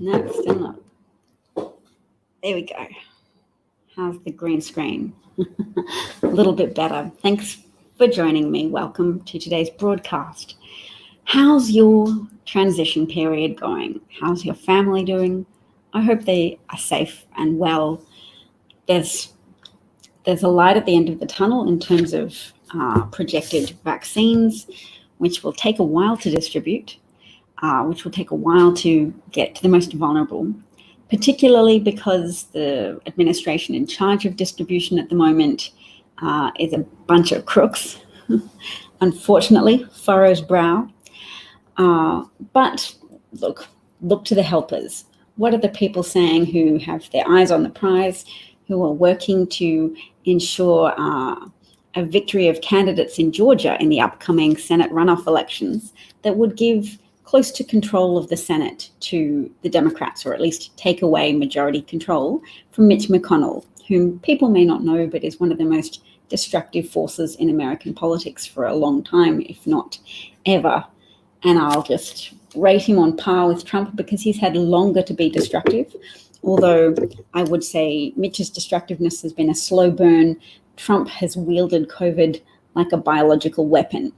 No, still not. There we go. How's the green screen? A little bit better. Thanks for joining me. Welcome to today's broadcast. How's your transition period going? How's your family doing? I hope they are safe and well. There's a light at the end of the tunnel in terms of projected vaccines, which will take a while to distribute, which will take a while to get to the most vulnerable, particularly because the administration in charge of distribution at the moment is a bunch of crooks, unfortunately, furrows brow. But look to the helpers. What are the people saying who have their eyes on the prize, who are working to ensure a victory of candidates in Georgia in the upcoming Senate runoff elections that would give close to control of the Senate to the Democrats, or at least take away majority control from Mitch McConnell, whom people may not know, but is one of the most destructive forces in American politics for a long time, if not ever. And I'll just rate him on par with Trump because he's had longer to be destructive. Although I would say Mitch's destructiveness has been a slow burn, Trump has wielded COVID like a biological weapon,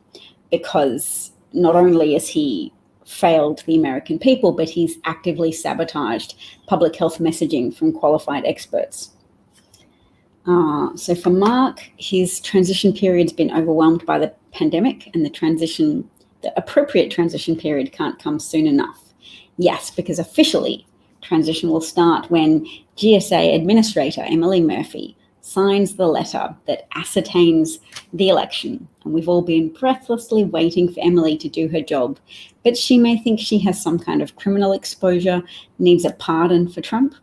because not only has he failed the American people, but he's actively sabotaged public health messaging from qualified experts. So for Mark, his transition period's been overwhelmed by the pandemic, and the appropriate transition period can't come soon enough. Yes, because officially transition will start when GSA Administrator Emily Murphy signs the letter that ascertains the election. And we've all been breathlessly waiting for Emily to do her job, but she may think she has some kind of criminal exposure, needs a pardon for Trump.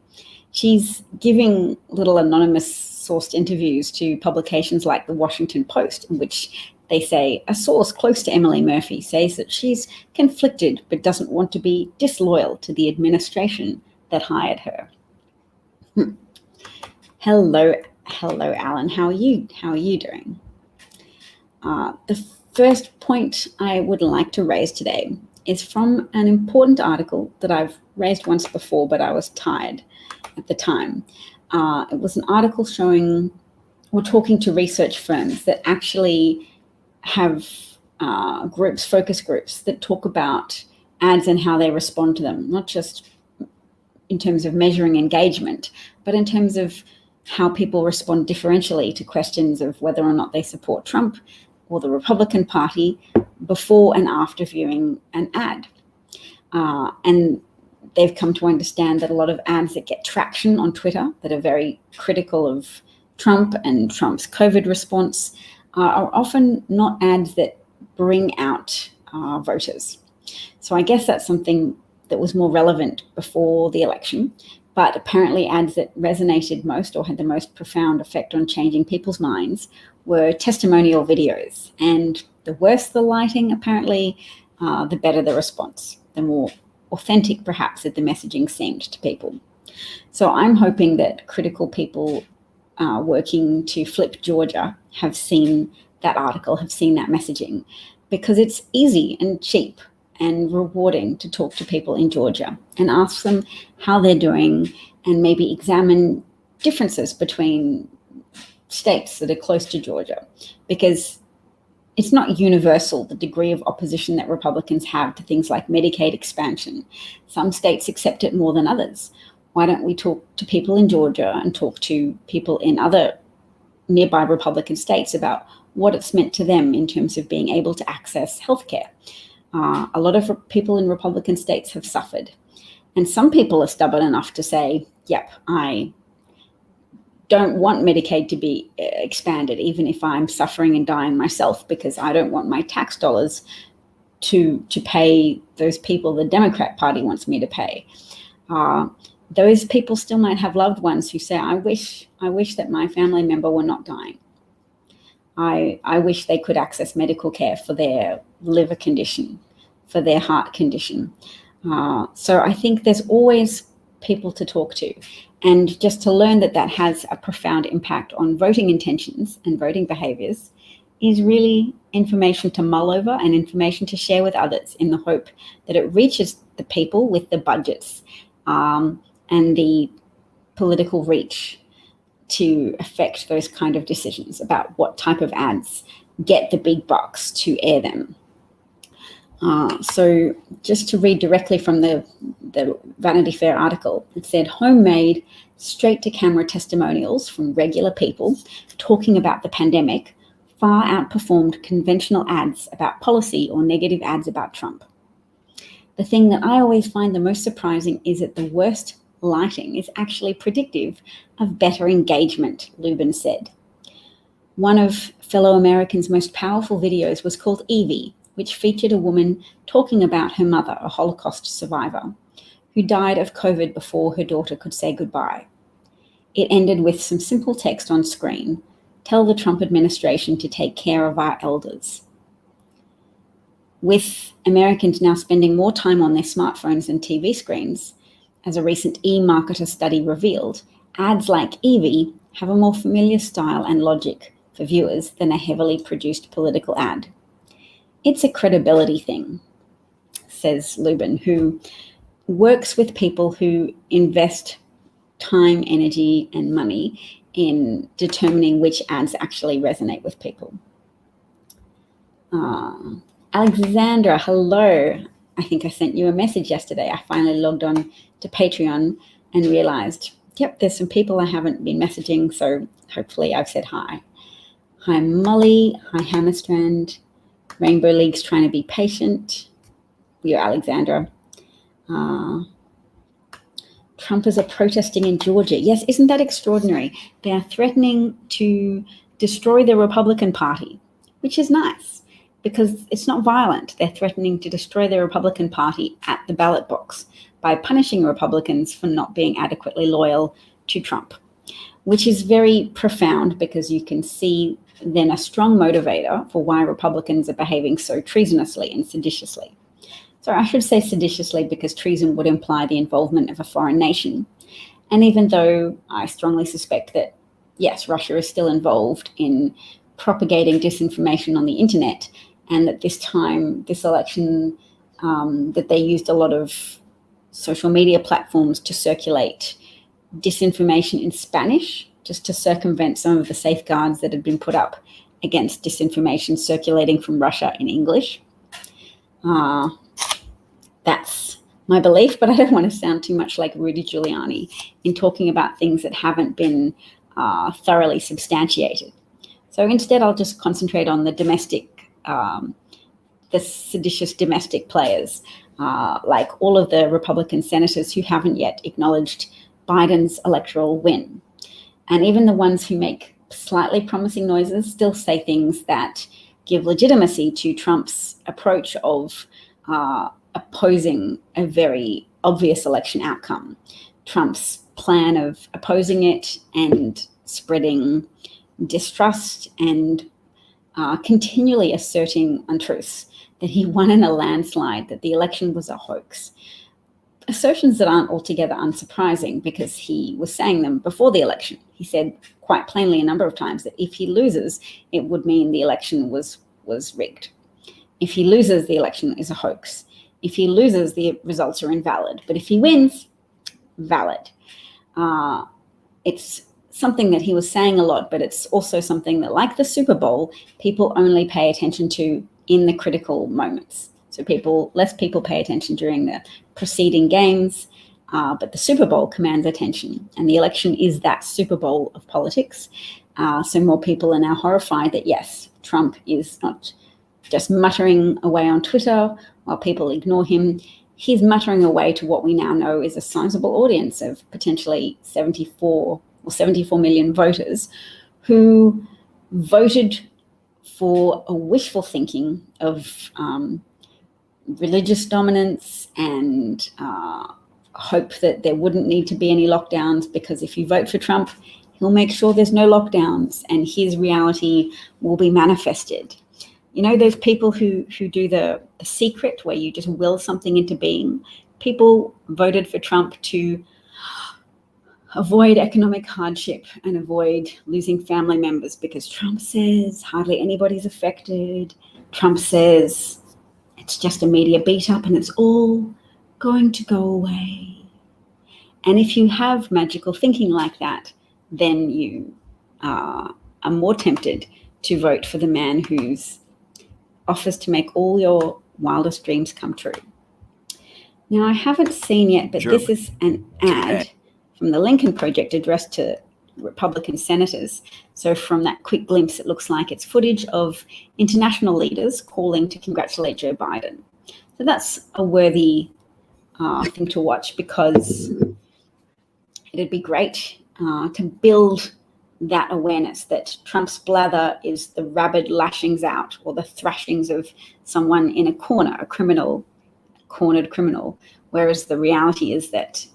She's giving little anonymous sourced interviews to publications like the Washington Post, in which they say a source close to Emily Murphy says that she's conflicted but doesn't want to be disloyal to the administration that hired her. Hello, Alan. How are you doing? The first point I would like to raise today is from an important article that I've raised once before, but I was tired at the time. It was an article showing or talking to research firms that actually have focus groups that talk about ads and how they respond to them, not just in terms of measuring engagement, but in terms of how people respond differentially to questions of whether or not they support Trump or the Republican Party before and after viewing an ad. And they've come to understand that a lot of ads that get traction on Twitter that are very critical of Trump and Trump's COVID response are often not ads that bring out voters. So I guess that's something that was more relevant before the election, but apparently ads that resonated most or had the most profound effect on changing people's minds were testimonial videos. And the worse the lighting, apparently, the better the response, the more authentic perhaps that the messaging seemed to people. So I'm hoping that critical people working to flip Georgia have seen that article, have seen that messaging, because it's easy and cheap and rewarding to talk to people in Georgia and ask them how they're doing, and maybe examine differences between states that are close to Georgia, because it's not universal, the degree of opposition that Republicans have to things like Medicaid expansion. Some states accept it more than others. Why don't we talk to people in Georgia and talk to people in other nearby Republican states about what it's meant to them in terms of being able to access healthcare? A lot of people in Republican states have suffered. And some people are stubborn enough to say, yep, I don't want Medicaid to be expanded, even if I'm suffering and dying myself, because I don't want my tax dollars to pay those people the Democrat Party wants me to pay. Those people still might have loved ones who say, I wish that my family member were not dying. I wish they could access medical care for their liver condition, for their heart condition. So I think there's always people to talk to, and just to learn that that has a profound impact on voting intentions and voting behaviors is really information to mull over and information to share with others, in the hope that it reaches the people with the budgets and the political reach to affect those kind of decisions about what type of ads get the big bucks to air them. So just to read directly from the Vanity Fair article, it said homemade, straight-to-camera testimonials from regular people talking about the pandemic far outperformed conventional ads about policy or negative ads about Trump. The thing that I always find the most surprising is that the worst lighting is actually predictive of better engagement, Lubin said. One of fellow Americans' most powerful videos was called Evie, which featured a woman talking about her mother, a Holocaust survivor, who died of COVID before her daughter could say goodbye. It ended with some simple text on screen: tell the Trump administration to take care of our elders. With Americans now spending more time on their smartphones and TV screens, as a recent eMarketer study revealed, ads like Evie have a more familiar style and logic for viewers than a heavily produced political ad. It's a credibility thing, says Lubin, who works with people who invest time, energy, and money in determining which ads actually resonate with people. Alexandra, hello. I think I sent you a message yesterday. I finally logged on to Patreon and realized, yep, there's some people I haven't been messaging, so hopefully I've said hi. Hi, Molly. Hi, Hammerstrand. Rainbow League's trying to be patient. You're Alexandra. Trumpers are protesting in Georgia. Yes, isn't that extraordinary? They are threatening to destroy the Republican Party, which is nice because it's not violent. They're threatening to destroy the Republican Party at the ballot box by punishing Republicans for not being adequately loyal to Trump, which is very profound because you can see then a strong motivator for why Republicans are behaving so treasonously and seditiously. So I should say seditiously because treason would imply the involvement of a foreign nation. And even though I strongly suspect that, yes, Russia is still involved in propagating disinformation on the internet, and that this time, this election, that they used a lot of social media platforms to circulate disinformation in Spanish, just to circumvent some of the safeguards that had been put up against disinformation circulating from Russia in English. That's my belief, but I don't want to sound too much like Rudy Giuliani in talking about things that haven't been thoroughly substantiated. So instead, I'll just concentrate on the seditious domestic players, like all of the Republican senators who haven't yet acknowledged Biden's electoral win. And even the ones who make slightly promising noises still say things that give legitimacy to Trump's approach of opposing a very obvious election outcome. Trump's plan of opposing it and spreading distrust and continually asserting untruths, that he won in a landslide, that the election was a hoax. Assertions that aren't altogether unsurprising because he was saying them before the election. He said quite plainly a number of times that if he loses, it would mean the election was rigged. If he loses, the election is a hoax. If he loses, the results are invalid. But if he wins, valid. It's something that he was saying a lot, but it's also something that, like the Super Bowl, people only pay attention to in the critical moments. So less people pay attention during the preceding games, but the Super Bowl commands attention. And the election is that Super Bowl of politics. So more people are now horrified that, yes, Trump is not just muttering away on Twitter while people ignore him. He's muttering away to what we now know is a sizable audience of potentially 74 million voters who voted for a wishful thinking of religious dominance and hope that there wouldn't need to be any lockdowns, because if you vote for Trump, he'll make sure there's no lockdowns and his reality will be manifested. You know, those people who do the secret where you just will something into being. People voted for Trump to avoid economic hardship and avoid losing family members because Trump says hardly anybody's affected. Trump says it's just a media beat up and it's all going to go away. And if you have magical thinking like that, then you are more tempted to vote for the man who's offers to make all your wildest dreams come true. Now, I haven't seen yet, but this is an ad from the Lincoln Project addressed to Republican senators. So from that quick glimpse, it looks like it's footage of international leaders calling to congratulate Joe Biden. So that's a worthy thing to watch, because it'd be great to build that awareness that Trump's blather is the rabid lashings out or the thrashings of someone in a corner, a criminal, cornered criminal, whereas the reality is that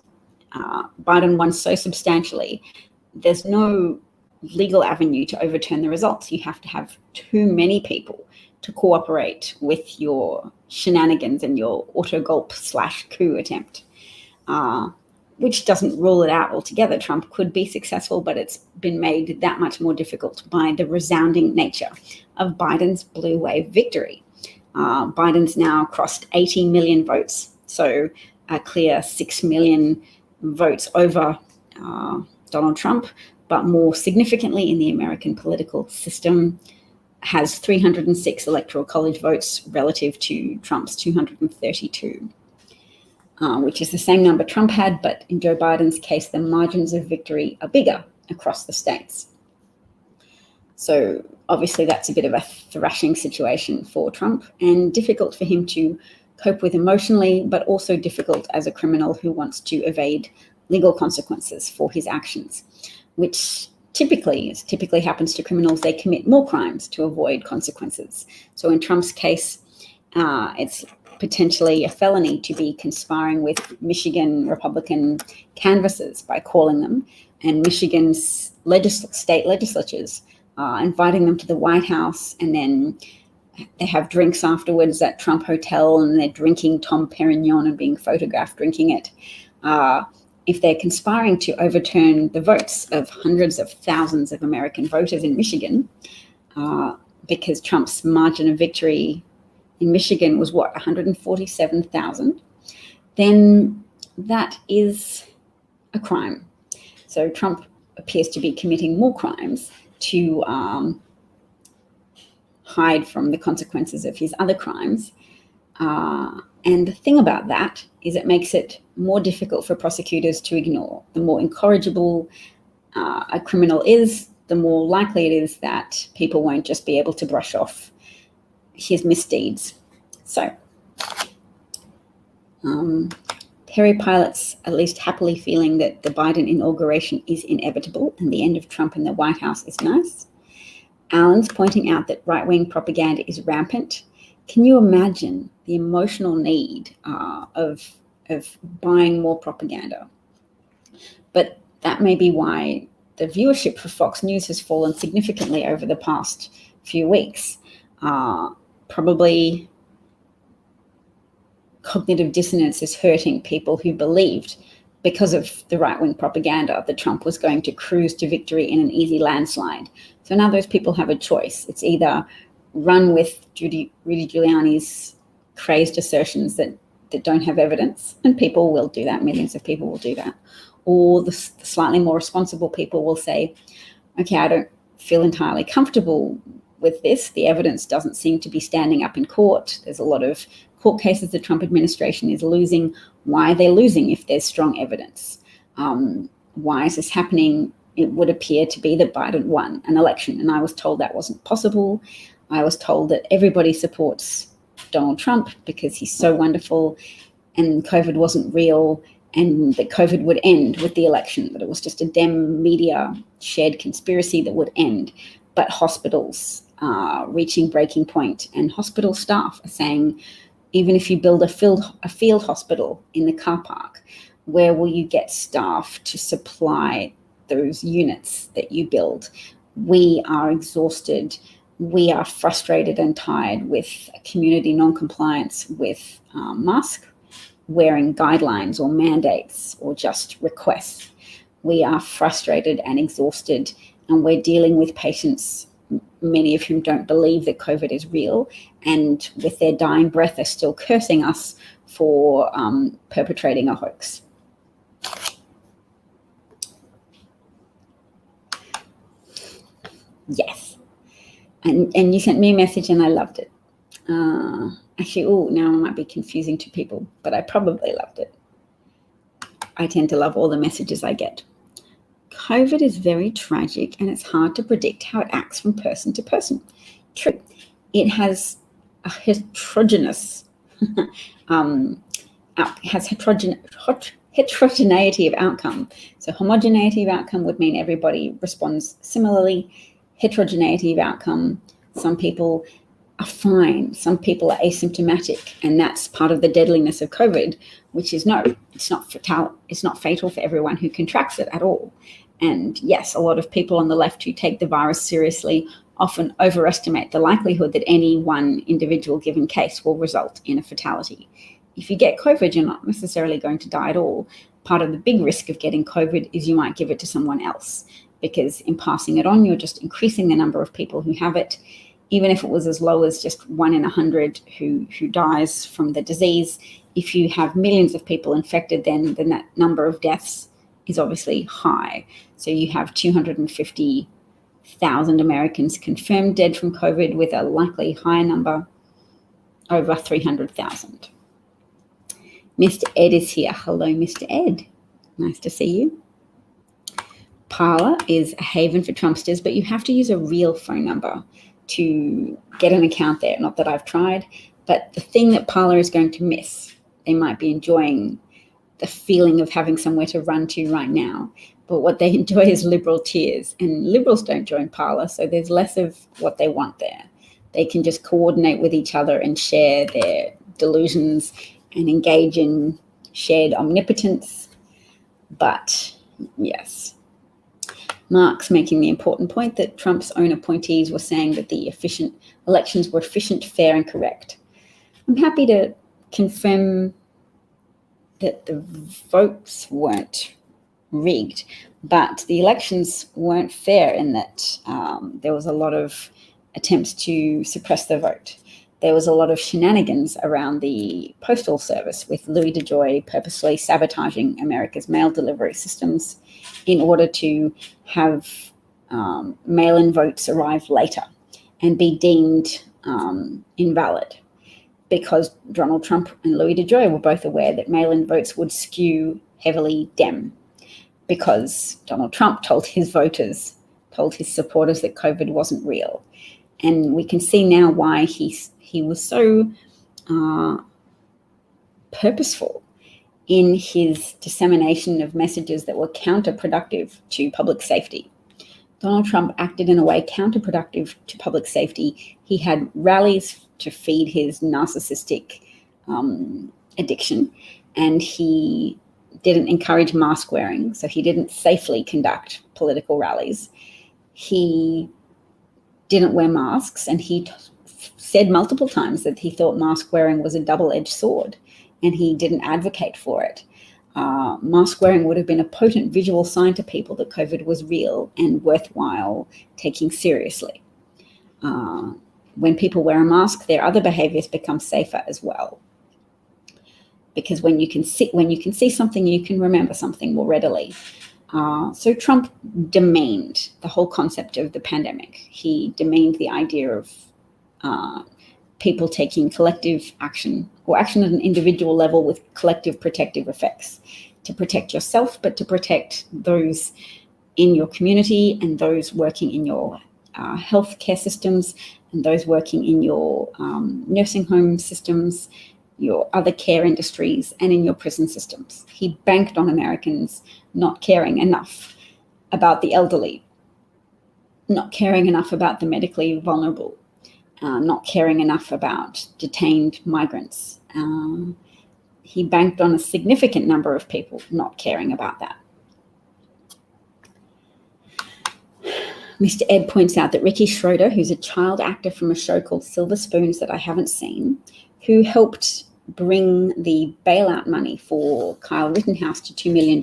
Biden won so substantially, there's no legal avenue to overturn the results. You have to have too many people to cooperate with your shenanigans and your auto-gulp / coup attempt, which doesn't rule it out altogether. Trump could be successful, but it's been made that much more difficult by the resounding nature of Biden's blue wave victory. Biden's now crossed 80 million votes, so a clear 6 million votes over Donald Trump, but more significantly in the American political system, has 306 electoral college votes relative to Trump's 232. Which is the same number Trump had, but in Joe Biden's case, the margins of victory are bigger across the states. So obviously that's a bit of a thrashing situation for Trump, and difficult for him to cope with emotionally, but also difficult as a criminal who wants to evade legal consequences for his actions, which typically happens to criminals. They commit more crimes to avoid consequences. So in Trump's case, it's potentially a felony to be conspiring with Michigan Republican canvassers by calling them, and Michigan's state legislatures, inviting them to the White House, and then they have drinks afterwards at Trump Hotel, and they're drinking Tom Perignon and being photographed drinking it. If they're conspiring to overturn the votes of hundreds of thousands of American voters in Michigan, because Trump's margin of victory in Michigan was 147,000, then that is a crime. So Trump appears to be committing more crimes to hide from the consequences of his other crimes. And the thing about that is it makes it more difficult for prosecutors to ignore. The more incorrigible a criminal is, the more likely it is that people won't just be able to brush off his misdeeds. So Perry Pilot's at least happily feeling that the Biden inauguration is inevitable and the end of Trump in the White House is nice. Alan's pointing out that right-wing propaganda is rampant. Can you imagine the emotional need of buying more propaganda? But that may be why the viewership for Fox News has fallen significantly over the past few weeks. Probably cognitive dissonance is hurting people who believed, because of the right-wing propaganda, that Trump was going to cruise to victory in an easy landslide. So now those people have a choice. It's either run with Rudy Giuliani's crazed assertions that don't have evidence, and people will do that, millions of people will do that, or the slightly more responsible people will say, okay, I don't feel entirely comfortable with this. The evidence doesn't seem to be standing up in court. There's a lot of court cases the Trump administration is losing. Why are they losing if there's strong evidence? Why is this happening? It would appear to be that Biden won an election, and I was told that wasn't possible. I was told that everybody supports Donald Trump because he's so wonderful, and COVID wasn't real, and that COVID would end with the election, that it was just a Dem media shared conspiracy that would end. But hospitals are reaching breaking point, and hospital staff are saying, even if you build a field hospital in the car park, where will you get staff to supply those units that you build? We are exhausted. We are frustrated and tired with community non-compliance with mask wearing guidelines or mandates or just requests. We are frustrated and exhausted, and we're dealing with patients, many of whom don't believe that COVID is real, and with their dying breath are still cursing us for perpetrating a hoax. Yes. And you sent me a message and I loved it. Actually, now I might be confusing two people, but I probably loved it. I tend to love all the messages I get. COVID is very tragic and it's hard to predict how it acts from person to person. True. It has a heterogeneous, heterogeneity of outcome. So homogeneity of outcome would mean everybody responds similarly. Heterogeneity of outcome, some people are fine, some people are asymptomatic, and that's part of the deadliness of COVID, which is it's not fatal for everyone who contracts it at all. And yes, a lot of people on the left who take the virus seriously often overestimate the likelihood that any one individual given case will result in a fatality. If you get COVID, you're not necessarily going to die at all. Part of the big risk of getting COVID is you might give it to someone else, because in passing it on, you're just increasing the number of people who have it. Even if it was as low as just 1 in 100 who dies from the disease, if you have millions of people infected, then that number of deaths is obviously high. So you have 250,000 Americans confirmed dead from COVID, with a likely higher number, over 300,000. Mr. Ed is here. Hello, Mr. Ed. Nice to see you. Parler is a haven for Trumpsters, but you have to use a real phone number to get an account there. Not that I've tried, but the thing that Parler is going to miss, they might be enjoying the feeling of having somewhere to run to right now, but what they enjoy is liberal tears, and liberals don't join Parler, so there's less of what they want there. They can just coordinate with each other and share their delusions and engage in shared omnipotence. But yes, Mark's making the important point that Trump's own appointees were saying that the elections were efficient, fair, and correct. I'm happy to confirm that the votes weren't rigged, but the elections weren't fair in that there was a lot of attempts to suppress the vote. There was a lot of shenanigans around the postal service, with Louis DeJoy purposely sabotaging America's mail delivery systems in order to have mail-in votes arrive later and be deemed invalid, because Donald Trump and Louis DeJoy were both aware that mail-in votes would skew heavily Dem, because Donald Trump told his supporters that COVID wasn't real. And we can see now why he was so purposeful in his dissemination of messages that were counterproductive to public safety. Donald Trump acted in a way counterproductive to public safety. He had rallies to feed his narcissistic addiction, and he didn't encourage mask wearing, so he didn't safely conduct political rallies. He didn't wear masks, and he said multiple times that he thought mask wearing was a double-edged sword, and he didn't advocate for it. Mask wearing would have been a potent visual sign to people that COVID was real and worthwhile taking seriously. When people wear a mask, their other behaviors become safer as well, because when you can see something, you can remember something more readily. So Trump demeaned the whole concept of the pandemic. He demeaned the idea of people taking collective action, or action at an individual level with collective protective effects, to protect yourself, but to protect those in your community and those working in your healthcare systems and those working in your nursing home systems, your other care industries, and in your prison systems. He banked on Americans not caring enough about the elderly, not caring enough about the medically vulnerable, not caring enough about detained migrants. He banked on a significant number of people not caring about that. Mr. Ed points out that Ricky Schroeder, who's a child actor from a show called Silver Spoons that I haven't seen, who helped bring the bailout money for Kyle Rittenhouse to $2 million,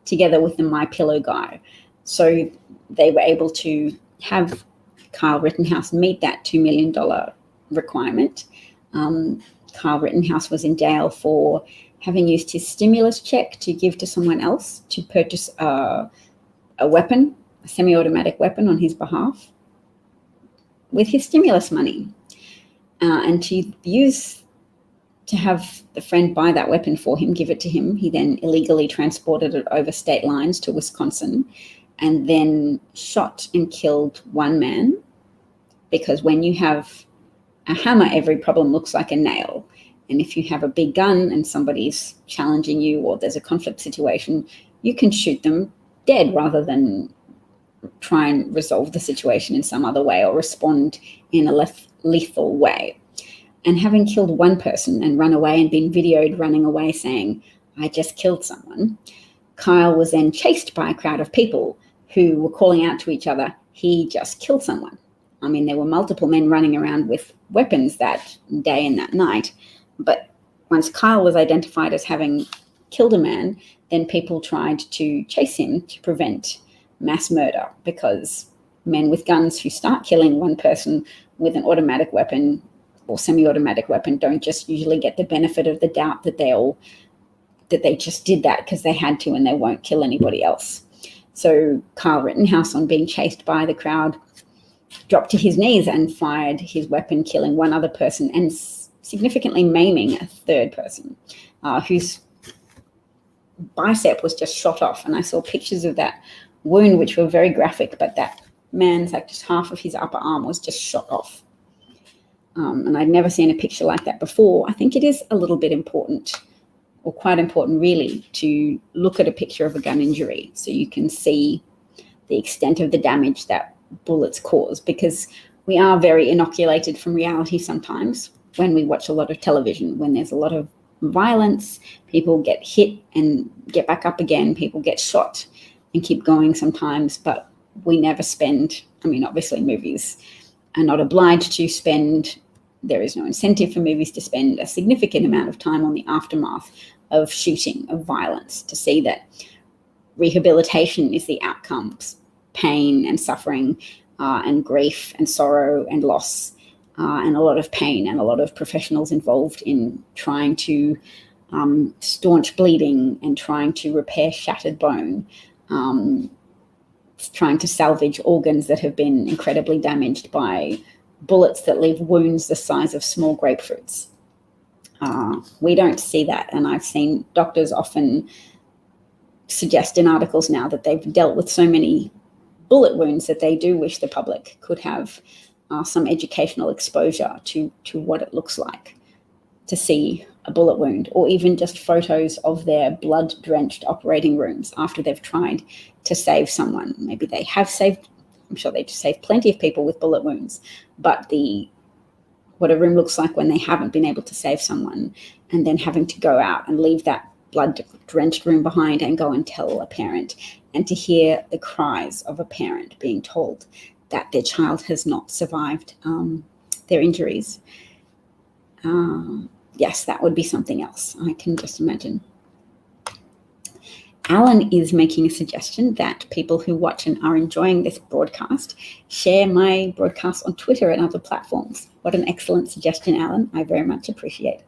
together with the MyPillow guy. So they were able to have Kyle Rittenhouse meet that $2 million requirement. Kyle Rittenhouse was in jail for having used his stimulus check to give to someone else to purchase a weapon, a semi-automatic weapon on his behalf. with his stimulus money, and to have the friend buy that weapon for him, give it to him. He then illegally transported it over state lines to Wisconsin and then shot and killed one man, because when you have a hammer, every problem looks like a nail. And if you have a big gun and somebody's challenging you or there's a conflict situation, you can shoot them dead rather than try and resolve the situation in some other way or respond in a less lethal way. And having killed one person and run away and been videoed running away saying, "I just killed someone," Kyle was then chased by a crowd of people who were calling out to each other, "He just killed someone." I mean, there were multiple men running around with weapons that day and that night. But once Kyle was identified as having killed a man, then people tried to chase him to prevent mass murder, because men with guns who start killing one person with an automatic weapon or semi-automatic weapon don't just usually get the benefit of the doubt that they just did that because they had to and they won't kill anybody else. So Kyle Rittenhouse, on being chased by the crowd, dropped to his knees and fired his weapon, killing one other person and significantly maiming a third person whose bicep was just shot off. And I saw pictures of that wound, which were very graphic, but that man's, like, just half of his upper arm was just shot off. And I'd never seen a picture like that before. I think it is a little bit important, or quite important really, to look at a picture of a gun injury so you can see the extent of the damage that bullets cause, because we are very inoculated from reality sometimes when we watch a lot of television. When there's a lot of violence, people get hit and get back up again, people get shot and keep going sometimes, but we never spend, I mean, obviously movies are not obliged to spend, there is no incentive for movies to spend a significant amount of time on the aftermath of shooting, of violence, to see that rehabilitation is the outcomes, pain and suffering and grief and sorrow and loss and a lot of pain, and a lot of professionals involved in trying to staunch bleeding and trying to repair shattered bone, trying to salvage organs that have been incredibly damaged by bullets that leave wounds the size of small grapefruits. We don't see that, and I've seen doctors often suggest in articles now that they've dealt with so many bullet wounds that they do wish the public could have some educational exposure to what it looks like to see a bullet wound, or even just photos of their blood-drenched operating rooms after they've tried to save someone. Maybe they have saved, I'm sure they've saved plenty of people with bullet wounds, but what a room looks like when they haven't been able to save someone, and then having to go out and leave that blood-drenched room behind and go and tell a parent, and to hear the cries of a parent being told that their child has not survived their injuries. Yes, that would be something else. I can just imagine. Alan is making a suggestion that people who watch and are enjoying this broadcast share my broadcast on Twitter and other platforms. What an excellent suggestion, Alan. I very much appreciate it.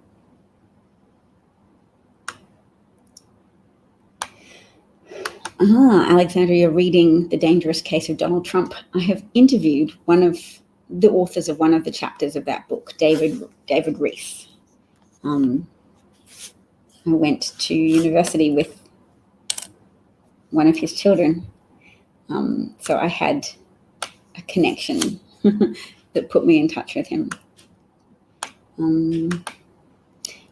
Alexandra, you're reading The Dangerous Case of Donald Trump. I have interviewed one of the authors of one of the chapters of that book, David Rees. I went to university with one of his children, so I had a connection that put me in touch with him. And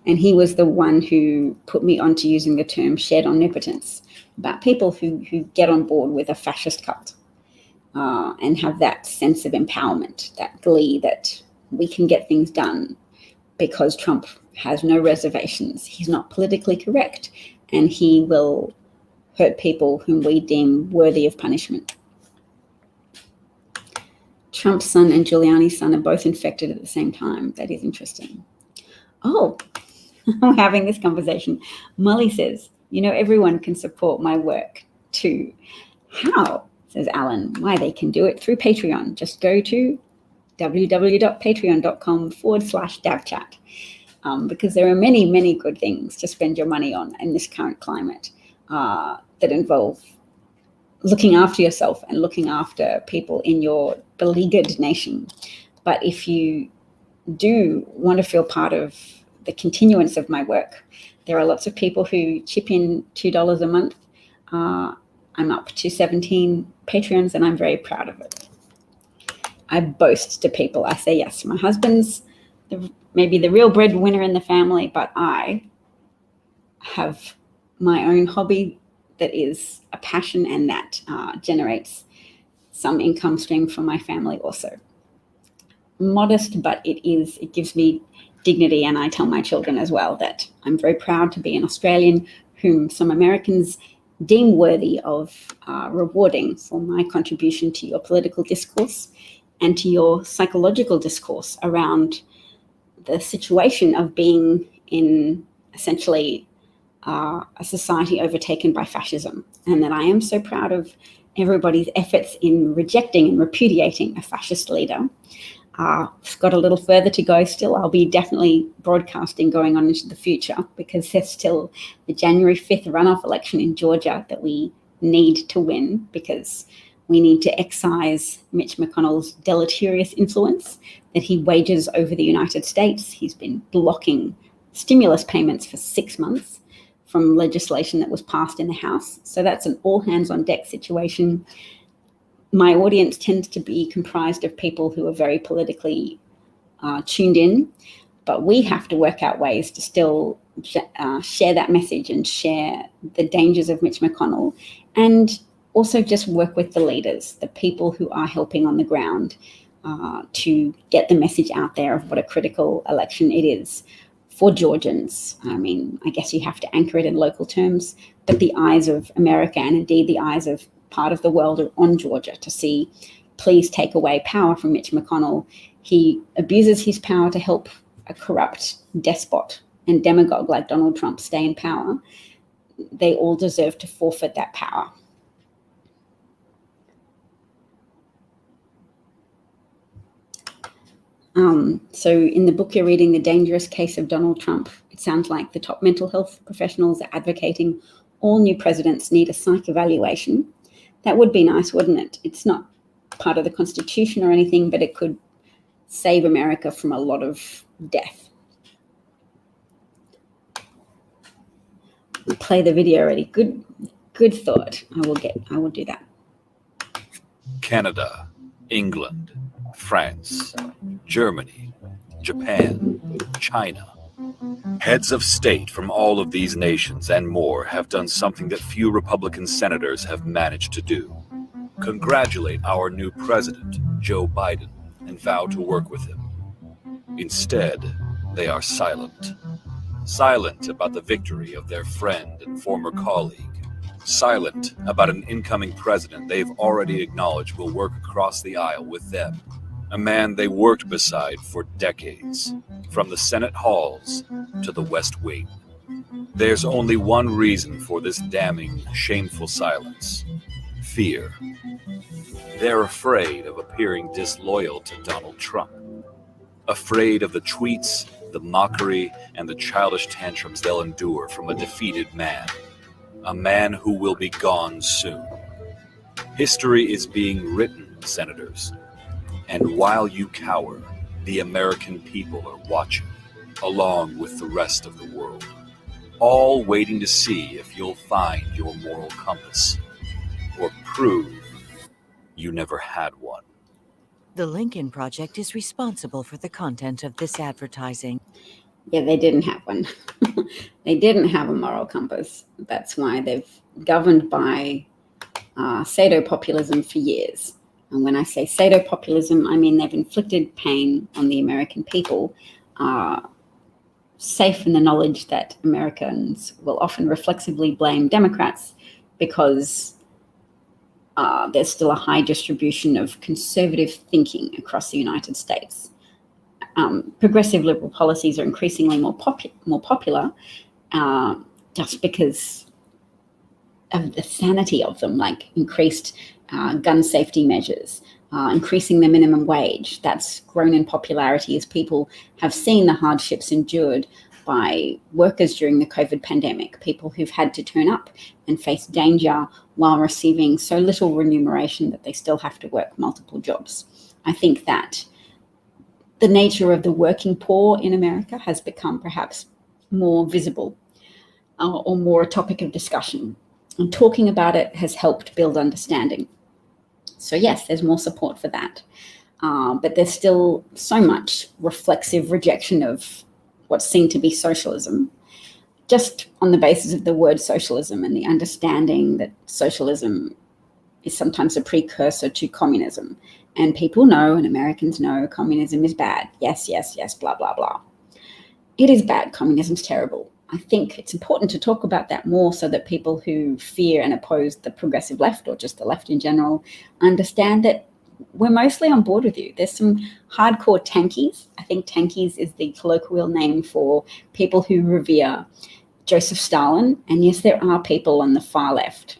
he was the one who put me onto using the term shared omnipotence, about people who get on board with a fascist cult and have that sense of empowerment, that glee that we can get things done because Trump has no reservations. He's not politically correct, and he will hurt people whom we deem worthy of punishment. Trump's son and Giuliani's son are both infected at the same time. That is interesting. Oh, we're having this conversation. Molly says, everyone can support my work too. How? Says Alan. Why, they can do it through Patreon. Just go to www.patreon.com/davchat because there are many, many good things to spend your money on in this current climate that involve looking after yourself and looking after people in your beleaguered nation. But if you do want to feel part of the continuance of my work, there are lots of people who chip in $2 a month. I'm up to 17 Patreons, and I'm very proud of it. I boast to people. I say, yes, my husband's maybe the real breadwinner in the family, but I have my own hobby that is a passion, and that generates some income stream for my family also. Modest, but it gives me dignity, and I tell my children as well that I'm very proud to be an Australian whom some Americans deem worthy of rewarding for my contribution to your political discourse and to your psychological discourse around the situation of being in essentially a society overtaken by fascism, and that I am so proud of everybody's efforts in rejecting and repudiating a fascist leader. It's got a little further to go still. I'll be definitely broadcasting going on into the future, because there's still the January 5th runoff election in Georgia that we need to win, because we need to excise Mitch McConnell's deleterious influence that he wages over the United States. He's been blocking stimulus payments for 6 months from legislation that was passed in the House. So that's an all hands on deck situation. My audience tends to be comprised of people who are very politically tuned in, but we have to work out ways to still share that message and share the dangers of Mitch McConnell, and also just work with the leaders, the people who are helping on the ground, to get the message out there of what a critical election it is for Georgians. I mean, I guess you have to anchor it in local terms, but the eyes of America, and indeed the eyes of part of the world, are on Georgia to see, please take away power from Mitch McConnell. He abuses his power to help a corrupt despot and demagogue like Donald Trump stay in power. They all deserve to forfeit that power. So in the book you're reading, The Dangerous Case of Donald Trump, it sounds like the top mental health professionals are advocating all new presidents need a psych evaluation. That would be nice, wouldn't it? It's not part of the Constitution or anything, but it could save America from a lot of death. We'll play the video already. Good thought. I will do that. Canada, England, France, Germany, Japan, China. Heads of state from all of these nations and more have done something that few Republican senators have managed to do. Congratulate our new president, Joe Biden, and vow to work with him. Instead, they are silent. Silent about the victory of their friend and former colleague. Silent about an incoming president they've already acknowledged will work across the aisle with them. A man they worked beside for decades, from the Senate halls to the West Wing. There's only one reason for this damning, shameful silence: fear. They're afraid of appearing disloyal to Donald Trump. Afraid of the tweets, the mockery, and the childish tantrums they'll endure from a defeated man. A man who will be gone soon. History is being written, senators. And while you cower, the American people are watching, along with the rest of the world, all waiting to see if you'll find your moral compass, or prove you never had one. The Lincoln Project is responsible for the content of this advertising. Yeah, they didn't have one. They didn't have a moral compass. That's why they've governed by pseudo-populism for years. And when I say pseudo-populism, I mean they've inflicted pain on the American people, safe in the knowledge that Americans will often reflexively blame Democrats because there's still a high distribution of conservative thinking across the United States. Progressive liberal policies are increasingly more popular just because of the sanity of them, like increased gun safety measures, increasing the minimum wage. That's grown in popularity as people have seen the hardships endured by workers during the COVID pandemic, people who've had to turn up and face danger while receiving so little remuneration that they still have to work multiple jobs. I think that the nature of the working poor in America has become perhaps more visible or more a topic of discussion. And talking about it has helped build understanding. So yes, there's more support for that. But there's still so much reflexive rejection of what's seen to be socialism, just on the basis of the word socialism and the understanding that socialism is sometimes a precursor to communism. And people know, and Americans know, communism is bad. Yes, yes, yes, blah, blah, blah. It is bad. Communism's terrible. I think it's important to talk about that more so that people who fear and oppose the progressive left, or just the left in general, understand that we're mostly on board with you. There's some hardcore tankies. I think tankies is the colloquial name for people who revere Joseph Stalin. And yes, there are people on the far left,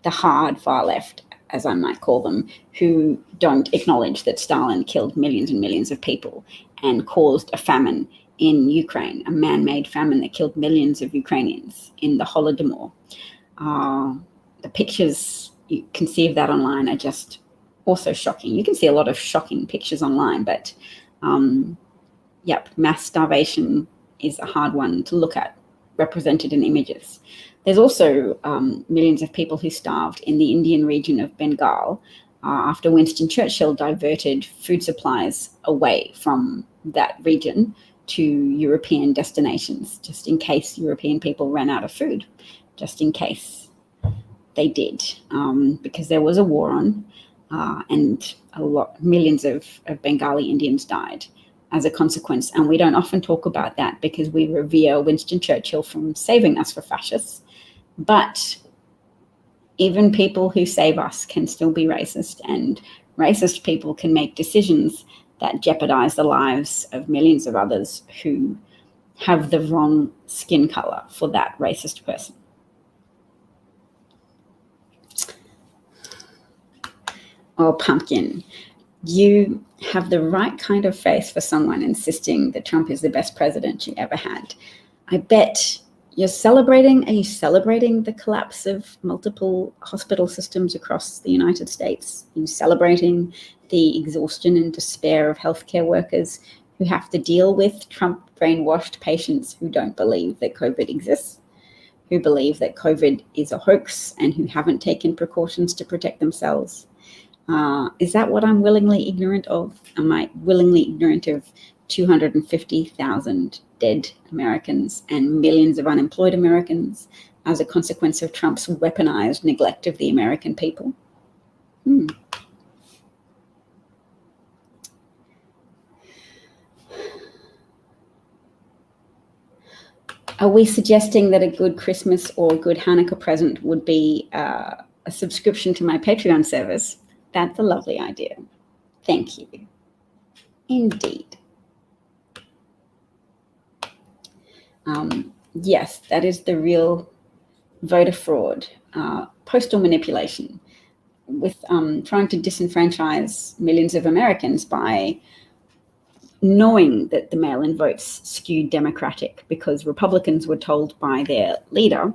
the hard far left, as I might call them, who don't acknowledge that Stalin killed millions and millions of people and caused a famine in Ukraine, a man-made famine that killed millions of Ukrainians in the Holodomor. The pictures, you can see of that online, are just also shocking. You can see a lot of shocking pictures online, but mass starvation is a hard one to look at, represented in images. There's also millions of people who starved in the Indian region of Bengal after Winston Churchill diverted food supplies away from that region to European destinations, just in case European people ran out of food, just in case they did, because there was a war on, and millions of Bengali Indians died as a consequence. And we don't often talk about that because we revere Winston Churchill from saving us for fascists. But even people who save us can still be racist, and racist people can make decisions that jeopardize the lives of millions of others who have the wrong skin color for that racist person. Oh, Pumpkin, you have the right kind of face for someone insisting that Trump is the best president you ever had. I bet you're celebrating. Are you celebrating the collapse of multiple hospital systems across the United States? Are you celebrating the exhaustion and despair of healthcare workers who have to deal with Trump brainwashed patients who don't believe that COVID exists, who believe that COVID is a hoax, and who haven't taken precautions to protect themselves? Is that what I'm willingly ignorant of? Am I willingly ignorant of 250,000 dead Americans and millions of unemployed Americans as a consequence of Trump's weaponized neglect of the American people? Are we suggesting that a good Christmas or a good Hanukkah present would be a subscription to my Patreon service? That's a lovely idea. Thank you. Indeed. Yes, that is the real voter fraud, postal manipulation, with trying to disenfranchise millions of Americans by knowing that the mail-in votes skewed Democratic because Republicans were told by their leader,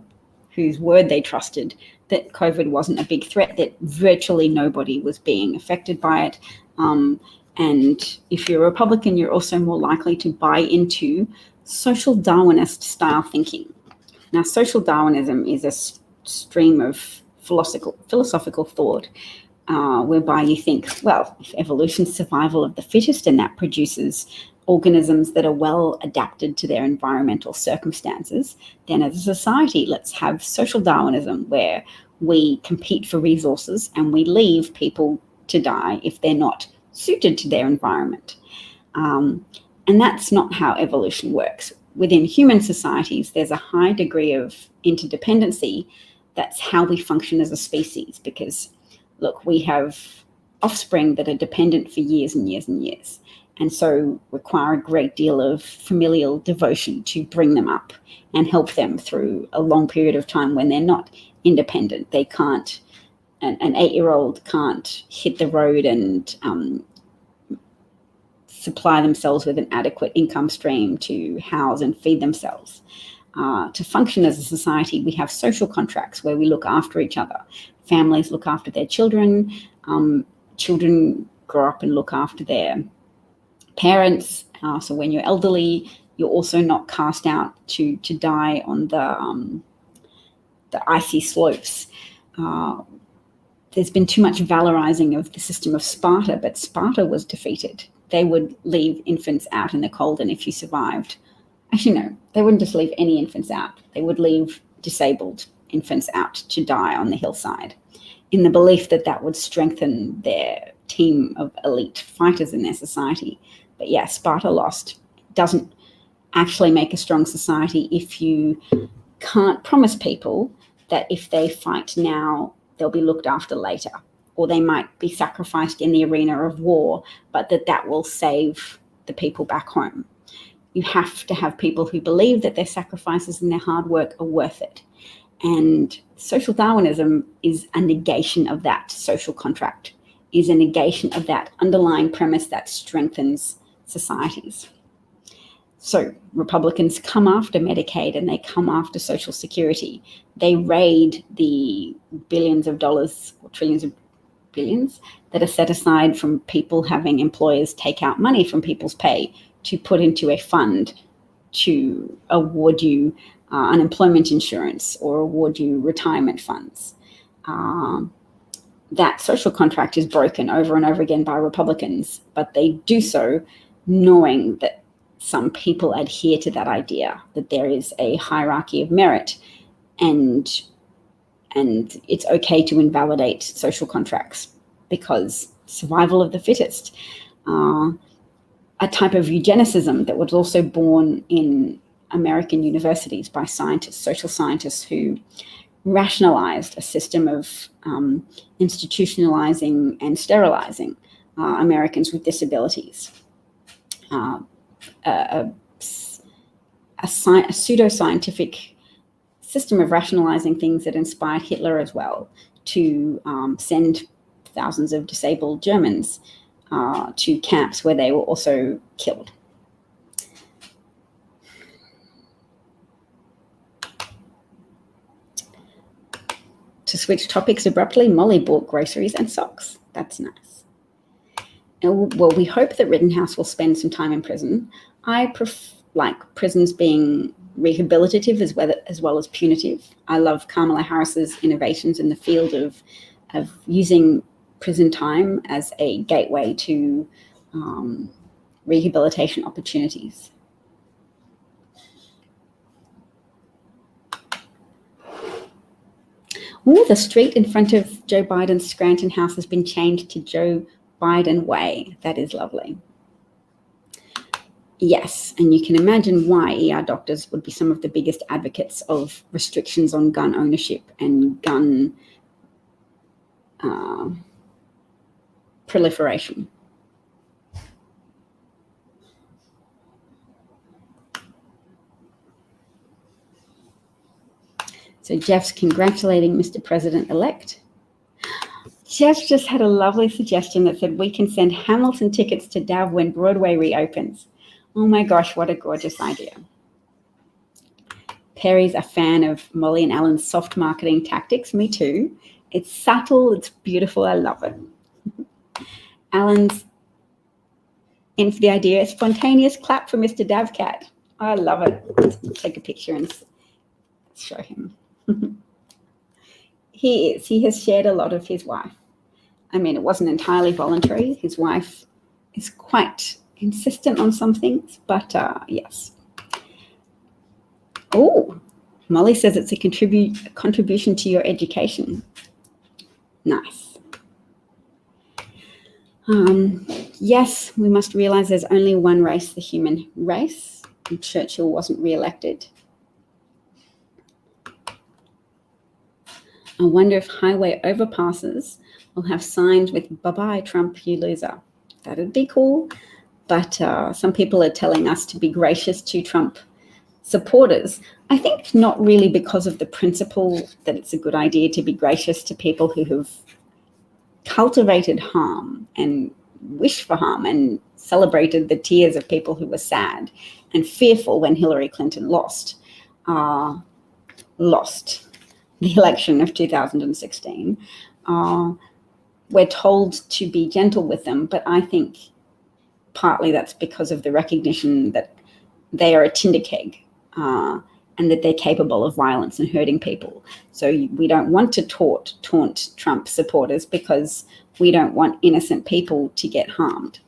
whose word they trusted, that COVID wasn't a big threat, that virtually nobody was being affected by it. And if you're a Republican, you're also more likely to buy into social Darwinist style thinking. Now, social Darwinism is a stream of philosophical thought whereby you think, well, if evolution's survival of the fittest and that produces organisms that are well adapted to their environmental circumstances, then as a society, let's have social Darwinism where we compete for resources and we leave people to die if they're not suited to their environment. And that's not how evolution works. Within human societies, there's a high degree of interdependency. That's how we function as a species because, look, we have offspring that are dependent for years and years and years, and so require a great deal of familial devotion to bring them up and help them through a long period of time when they're not independent. They can't, an 8-year-old can't hit the road and supply themselves with an adequate income stream to house and feed themselves. To function as a society, we have social contracts where we look after each other. Families look after their children. Children grow up and look after their parents. So when you're elderly, you're also not cast out to die on the icy slopes. There's been too much valorizing of the system of Sparta, but Sparta was defeated. They would leave infants out in the cold, and if you survived, actually no, they wouldn't just leave any infants out. They would leave disabled infants out to die on the hillside, in the belief that that would strengthen their team of elite fighters in their society. But yeah, Sparta lost. It doesn't actually make a strong society if you can't promise people that if they fight now, they'll be looked after later, or they might be sacrificed in the arena of war, but that will save the people back home. You have to have people who believe that their sacrifices and their hard work are worth it. And social Darwinism is a negation of that social contract, is a negation of that underlying premise that strengthens societies. So Republicans come after Medicaid and they come after Social Security. They raid the billions of dollars or trillions of billions that are set aside from people having employers take out money from people's pay to put into a fund to award you unemployment insurance or award you retirement funds. That social contract is broken over and over again by Republicans, but they do so knowing that some people adhere to that idea, that there is a hierarchy of merit and it's okay to invalidate social contracts because survival of the fittest. A type of eugenicism that was also born in American universities by scientists, social scientists who rationalized a system of institutionalizing and sterilizing Americans with disabilities. A pseudo-scientific system of rationalizing things that inspired Hitler as well to send thousands of disabled Germans to camps where they were also killed. To switch topics abruptly, Molly bought groceries and socks. That's nice. Well, we hope that Rittenhouse will spend some time in prison. I like prisons being rehabilitative as well as punitive. I love Kamala Harris's innovations in the field of using prison time as a gateway to rehabilitation opportunities. Oh, the street in front of Joe Biden's Scranton house has been changed to Joe Biden Way. That is lovely. Yes, and you can imagine why ER doctors would be some of the biggest advocates of restrictions on gun ownership and gun proliferation. So Jeff's congratulating Mr. President-elect. Jeff just had a lovely suggestion that said we can send Hamilton tickets to Dav when Broadway reopens. Oh my gosh, what a gorgeous idea. Perry's a fan of Molly and Alan's soft marketing tactics. Me too. It's subtle, it's beautiful, I love it. Alan's in for the idea. A spontaneous clap for Mr. Davcat. I love it. Let's take a picture and show him. He has shared a lot of his wife. I mean, it wasn't entirely voluntary. His wife is quite insistent on some things, but yes. Oh, Molly says it's a contribution to your education. Nice. Yes, we must realize there's only one race, the human race, and Churchill wasn't re-elected. I wonder if highway overpasses will have signs with "Bye-bye, Trump, you loser." That'd be cool. But some people are telling us to be gracious to Trump supporters. I think not really because of the principle that it's a good idea to be gracious to people who have cultivated harm and wished for harm and celebrated the tears of people who were sad and fearful when Hillary Clinton lost the election of 2016. We're told to be gentle with them, but I think partly that's because of the recognition that they are a tinder keg, and that they're capable of violence and hurting people. So we don't want to taunt Trump supporters because we don't want innocent people to get harmed.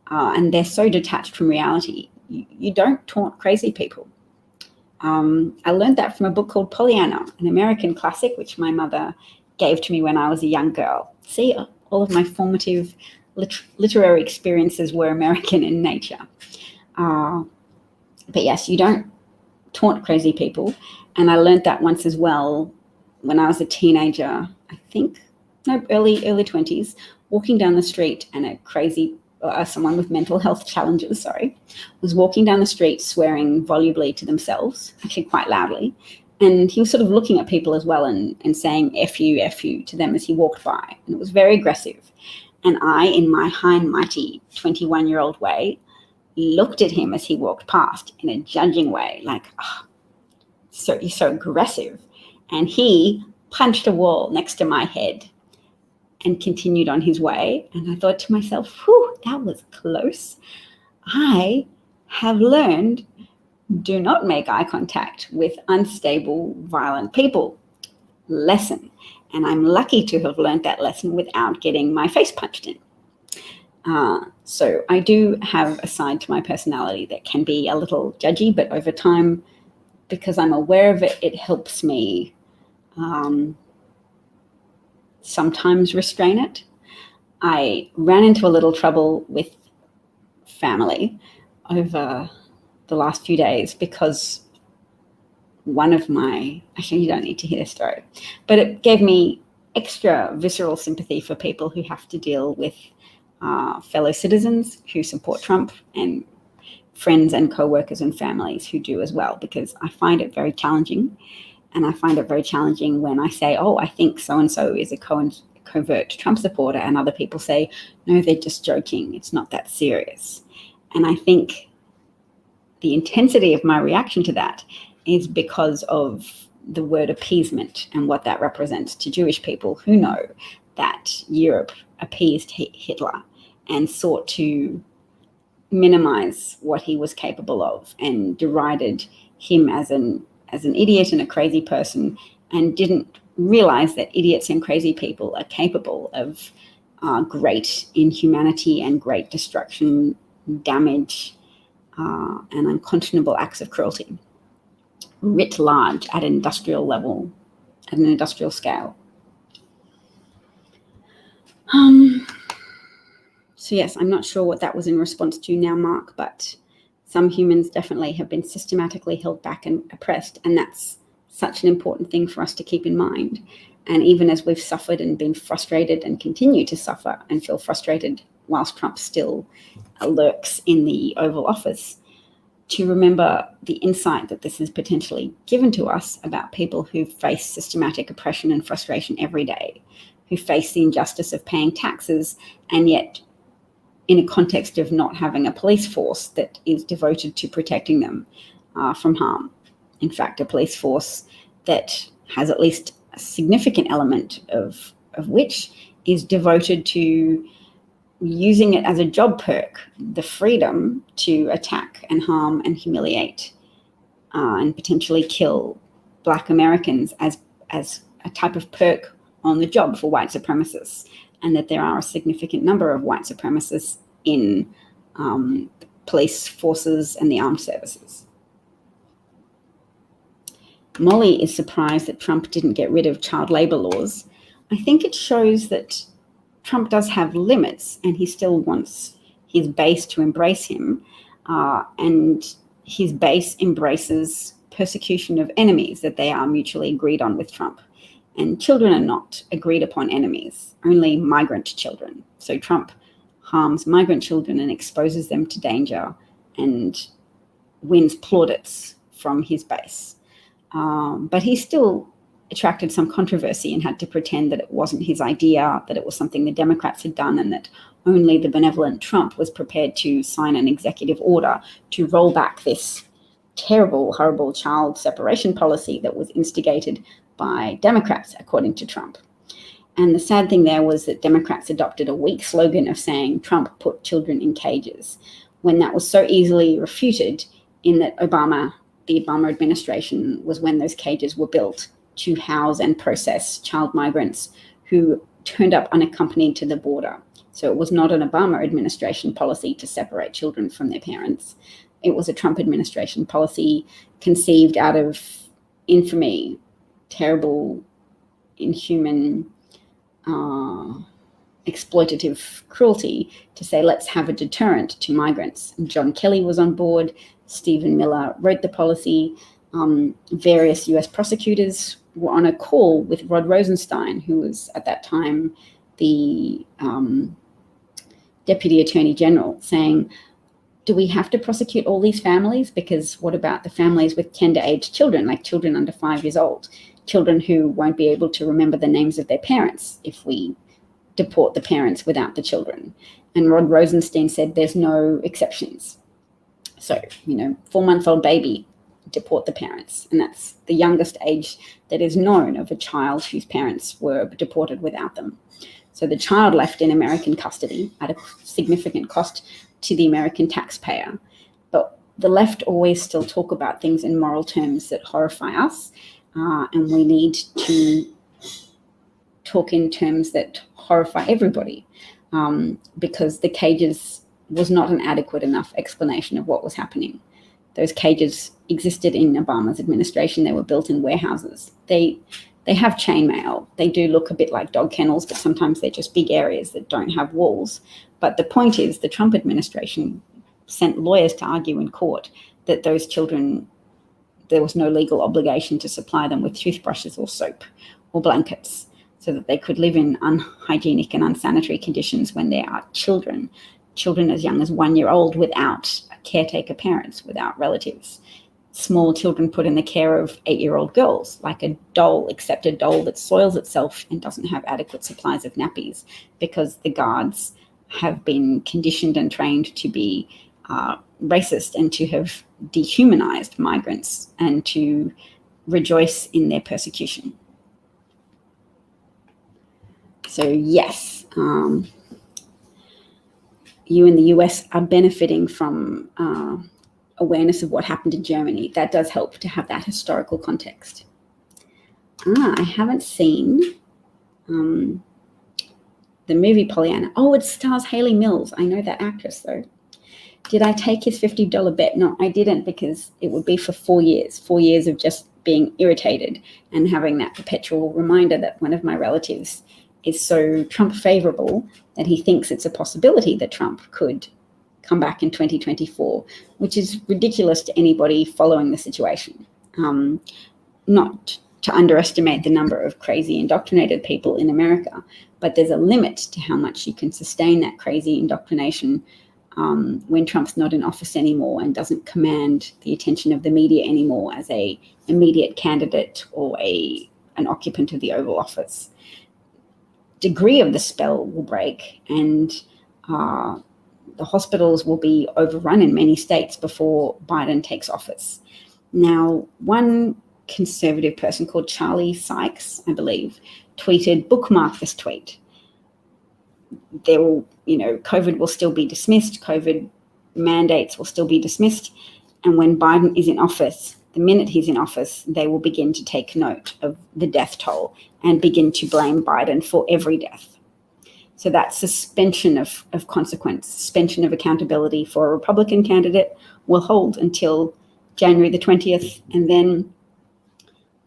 And they're so detached from reality. You don't taunt crazy people. I learned that from a book called Pollyanna, an American classic, which my mother gave to me when I was a young girl. See, all of my formative literary experiences were American in nature. But yes, you don't taunt crazy people. And I learned that once as well when I was a teenager, early 20s, walking down the street, and someone with mental health challenges, was walking down the street swearing volubly to themselves, actually quite loudly. And he was sort of looking at people as well and saying F you to them as he walked by. And it was very aggressive. And I, in my high and mighty 21-year-old way, looked at him as he walked past in a judging way, like, you're so aggressive. And he punched a wall next to my head and continued on his way. And I thought to myself, whew, that was close. I have learned, do not make eye contact with unstable, violent people. Lesson. And I'm lucky to have learned that lesson without getting my face punched in. So I do have a side to my personality that can be a little judgy, but over time, because I'm aware of it, it helps me sometimes restrain it. I ran into a little trouble with family over the last few days because actually, you don't need to hear this story, but it gave me extra visceral sympathy for people who have to deal with fellow citizens who support Trump, and friends and co-workers and families who do as well, because I find it very challenging. And I find it very challenging when I say, I think so-and-so is a covert Trump supporter, and other people say, no, they're just joking. It's not that serious. And I think the intensity of my reaction to that is because of the word appeasement and what that represents to Jewish people who know that Europe appeased Hitler and sought to minimize what he was capable of, and derided him as an idiot and a crazy person, and didn't realize that idiots and crazy people are capable of great inhumanity and great destruction, damage, and unconscionable acts of cruelty, writ large at an industrial level, at an industrial scale. So yes, I'm not sure what that was in response to now, Mark, but some humans definitely have been systematically held back and oppressed, and that's such an important thing for us to keep in mind. And even as we've suffered and been frustrated and continue to suffer and feel frustrated whilst Trump still lurks in the Oval Office, to remember the insight that this has potentially given to us about people who face systematic oppression and frustration every day, who face the injustice of paying taxes, and yet in a context of not having a police force that is devoted to protecting them from harm. In fact, a police force that has at least a significant element of which is devoted to using it as a job perk, the freedom to attack and harm and humiliate and potentially kill Black Americans as a type of perk on the job for white supremacists, and that there are a significant number of white supremacists in police forces and the armed services. Molly is surprised that Trump didn't get rid of child labor laws. I think it shows that Trump does have limits, and he still wants his base to embrace him, and his base embraces persecution of enemies that they are mutually agreed on with Trump. And children are not agreed upon enemies, only migrant children. So Trump harms migrant children and exposes them to danger and wins plaudits from his base. But he still attracted some controversy and had to pretend that it wasn't his idea, that it was something the Democrats had done, and that only the benevolent Trump was prepared to sign an executive order to roll back this terrible, horrible child separation policy that was instigated by Democrats, according to Trump. And the sad thing there was that Democrats adopted a weak slogan of saying Trump put children in cages, when that was so easily refuted in that the Obama administration was when those cages were built to house and process child migrants who turned up unaccompanied to the border. So it was not an Obama administration policy to separate children from their parents. It was a Trump administration policy conceived out of infamy, terrible, inhuman, exploitative cruelty to say, let's have a deterrent to migrants. And John Kelly was on board. Stephen Miller wrote the policy. Various US prosecutors were on a call with Rod Rosenstein, who was at that time the Deputy Attorney General, saying, do we have to prosecute all these families? Because what about the families with tender-aged children, like children under 5 years old, children who won't be able to remember the names of their parents if we deport the parents without the children? And Rod Rosenstein said there's no exceptions. So, 4-month-old baby, deport the parents. And that's the youngest age that is known of a child whose parents were deported without them. So the child left in American custody at a significant cost to the American taxpayer. But the left always still talk about things in moral terms that horrify us. And we need to talk in terms that horrify everybody, because the cages was not an adequate enough explanation of what was happening. Those cages existed in Obama's administration. They were built in warehouses. They have chainmail. They do look a bit like dog kennels, but sometimes they're just big areas that don't have walls. But the point is, the Trump administration sent lawyers to argue in court that those children, there was no legal obligation to supply them with toothbrushes or soap or blankets, so that they could live in unhygienic and unsanitary conditions when they are children as young as 1 year old without caretaker parents, without relatives. Small children put in the care of 8-year-old girls, like a doll, except a doll that soils itself and doesn't have adequate supplies of nappies, because the guards have been conditioned and trained to be racist and to have dehumanized migrants and to rejoice in their persecution. So yes, you in the US are benefiting from awareness of what happened in Germany. That does help to have that historical context. I haven't seen the movie Pollyanna. Oh, it stars Hayley Mills. I know that actress, though. Did I take his $50 bet? No, I didn't, because it would be for 4 years. 4 years of just being irritated and having that perpetual reminder that one of my relatives is so Trump favorable that he thinks it's a possibility that Trump could come back in 2024, which is ridiculous to anybody following the situation. Not to underestimate the number of crazy indoctrinated people in America, but there's a limit to how much you can sustain that crazy indoctrination when Trump's not in office anymore and doesn't command the attention of the media anymore as a immediate candidate or an occupant of the Oval Office. Degree of the spell will break, and the hospitals will be overrun in many states before Biden takes office. Now, one conservative person called Charlie Sykes, I believe, tweeted, bookmark this tweet. There will, COVID will still be dismissed. COVID mandates will still be dismissed. And when Biden is in office, the minute he's in office, they will begin to take note of the death toll and begin to blame Biden for every death. So that suspension of consequence, suspension of accountability for a Republican candidate will hold until January the 20th. And then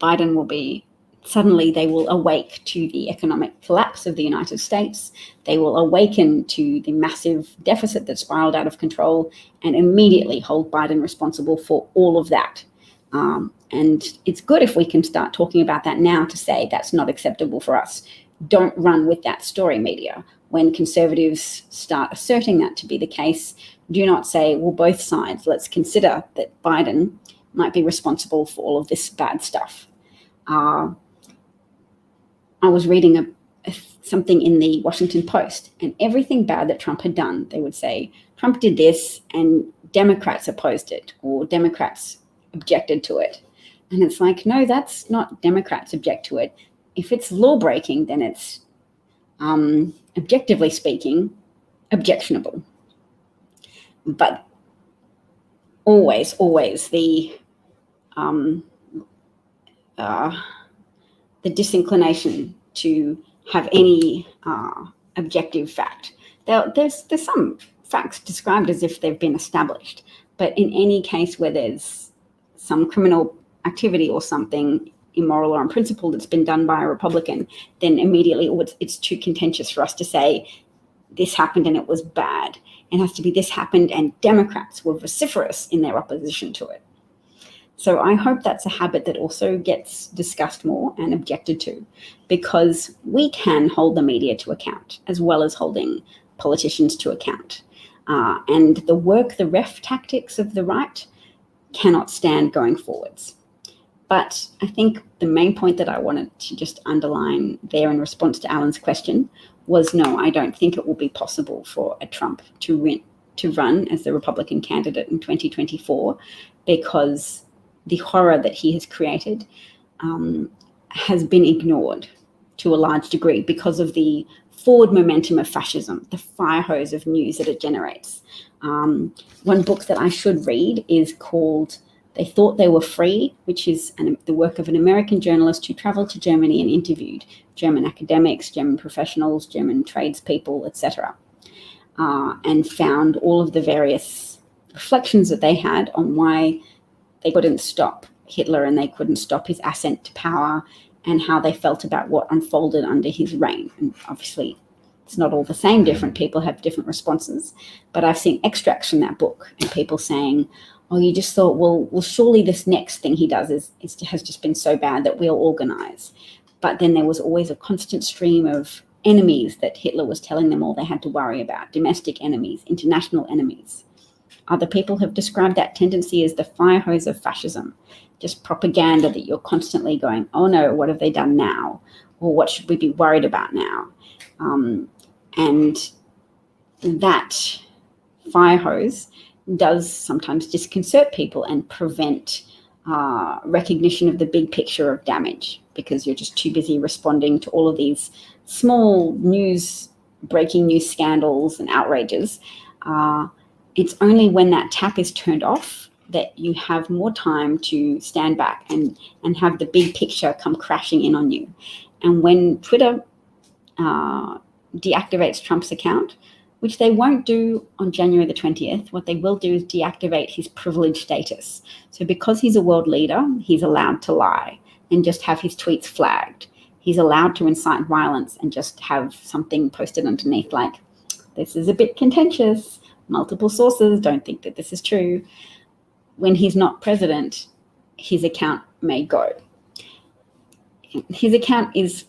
Biden will be, suddenly they will awake to the economic collapse of the United States. They will awaken to the massive deficit that spiraled out of control and immediately hold Biden responsible for all of that. And it's good if we can start talking about that now to say that's not acceptable for us. Don't run with that story, media. When conservatives start asserting that to be the case, do not say, well, both sides, let's consider that Biden might be responsible for all of this bad stuff. I was reading something in the Washington Post, and everything bad that Trump had done, they would say, Trump did this and Democrats opposed it, or Democrats objected to it. And it's like, no, that's not Democrats object to it. If it's law breaking, then it's objectively speaking, objectionable. But always the disinclination to have any objective fact. There's some facts described as if they've been established, but in any case where there's some criminal activity or something immoral or unprincipled that's been done by a Republican, then immediately it's too contentious for us to say this happened and it was bad. It has to be this happened and Democrats were vociferous in their opposition to it. So I hope that's a habit that also gets discussed more and objected to, because we can hold the media to account as well as holding politicians to account. And the ref tactics of the right cannot stand going forwards. But I think the main point that I wanted to just underline there in response to Alan's question was, no, I don't think it will be possible for a Trump to run as the Republican candidate in 2024, because the horror that he has created has been ignored to a large degree because of the forward momentum of fascism, the fire hose of news that it generates. One book that I should read is called They Thought They Were Free, which is the work of an American journalist who traveled to Germany and interviewed German academics, German professionals, German tradespeople, etc., and found all of the various reflections that they had on why they couldn't stop Hitler and they couldn't stop his ascent to power, and how they felt about what unfolded under his reign. And obviously, it's not all the same. Different people have different responses. But I've seen extracts from that book and people saying, oh, you just thought, well, surely this next thing he does has just been so bad that we'll organize. But then there was always a constant stream of enemies that Hitler was telling them all they had to worry about, domestic enemies, international enemies. Other people have described that tendency as the fire hose of fascism, just propaganda that you're constantly going, oh no, what have they done now? Or what should we be worried about now? And that fire hose does sometimes disconcert people and prevent recognition of the big picture of damage, because you're just too busy responding to all of these small breaking news scandals and outrages. It's only when that tap is turned off that you have more time to stand back and have the big picture come crashing in on you. And when Twitter deactivates Trump's account, which they won't do on January the 20th, what they will do is deactivate his privileged status. So because he's a world leader, he's allowed to lie and just have his tweets flagged. He's allowed to incite violence and just have something posted underneath like, this is a bit contentious, multiple sources don't think that this is true. When he's not president, his account may go. His account is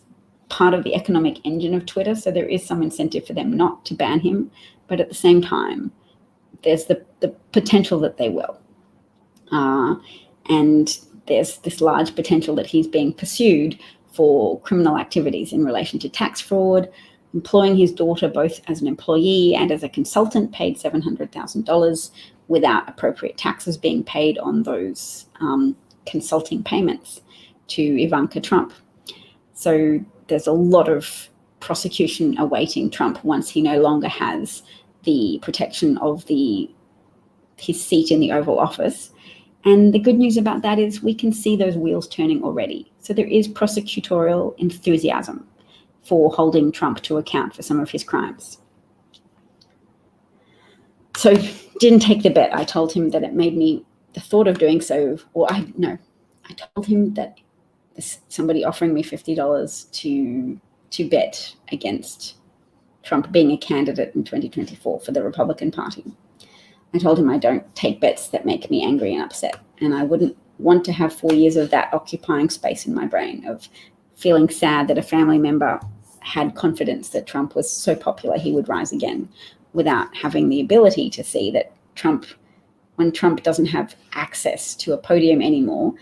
part of the economic engine of Twitter, so there is some incentive for them not to ban him, but at the same time, there's the potential that they will. And there's this large potential that he's being pursued for criminal activities in relation to tax fraud, employing his daughter both as an employee and as a consultant, paid $700,000 without appropriate taxes being paid on those consulting payments to Ivanka Trump. So there's a lot of prosecution awaiting Trump once he no longer has the protection of his seat in the Oval Office. And the good news about that is we can see those wheels turning already. So there is prosecutorial enthusiasm for holding Trump to account for some of his crimes. So didn't take the bet. I told him that it made me, the thought of doing so, I told him that somebody offering me $50 to bet against Trump being a candidate in 2024 for the Republican Party. I told him I don't take bets that make me angry and upset, and I wouldn't want to have 4 years of that occupying space in my brain, of feeling sad that a family member had confidence that Trump was so popular he would rise again, without having the ability to see that when Trump doesn't have access to a podium anymore,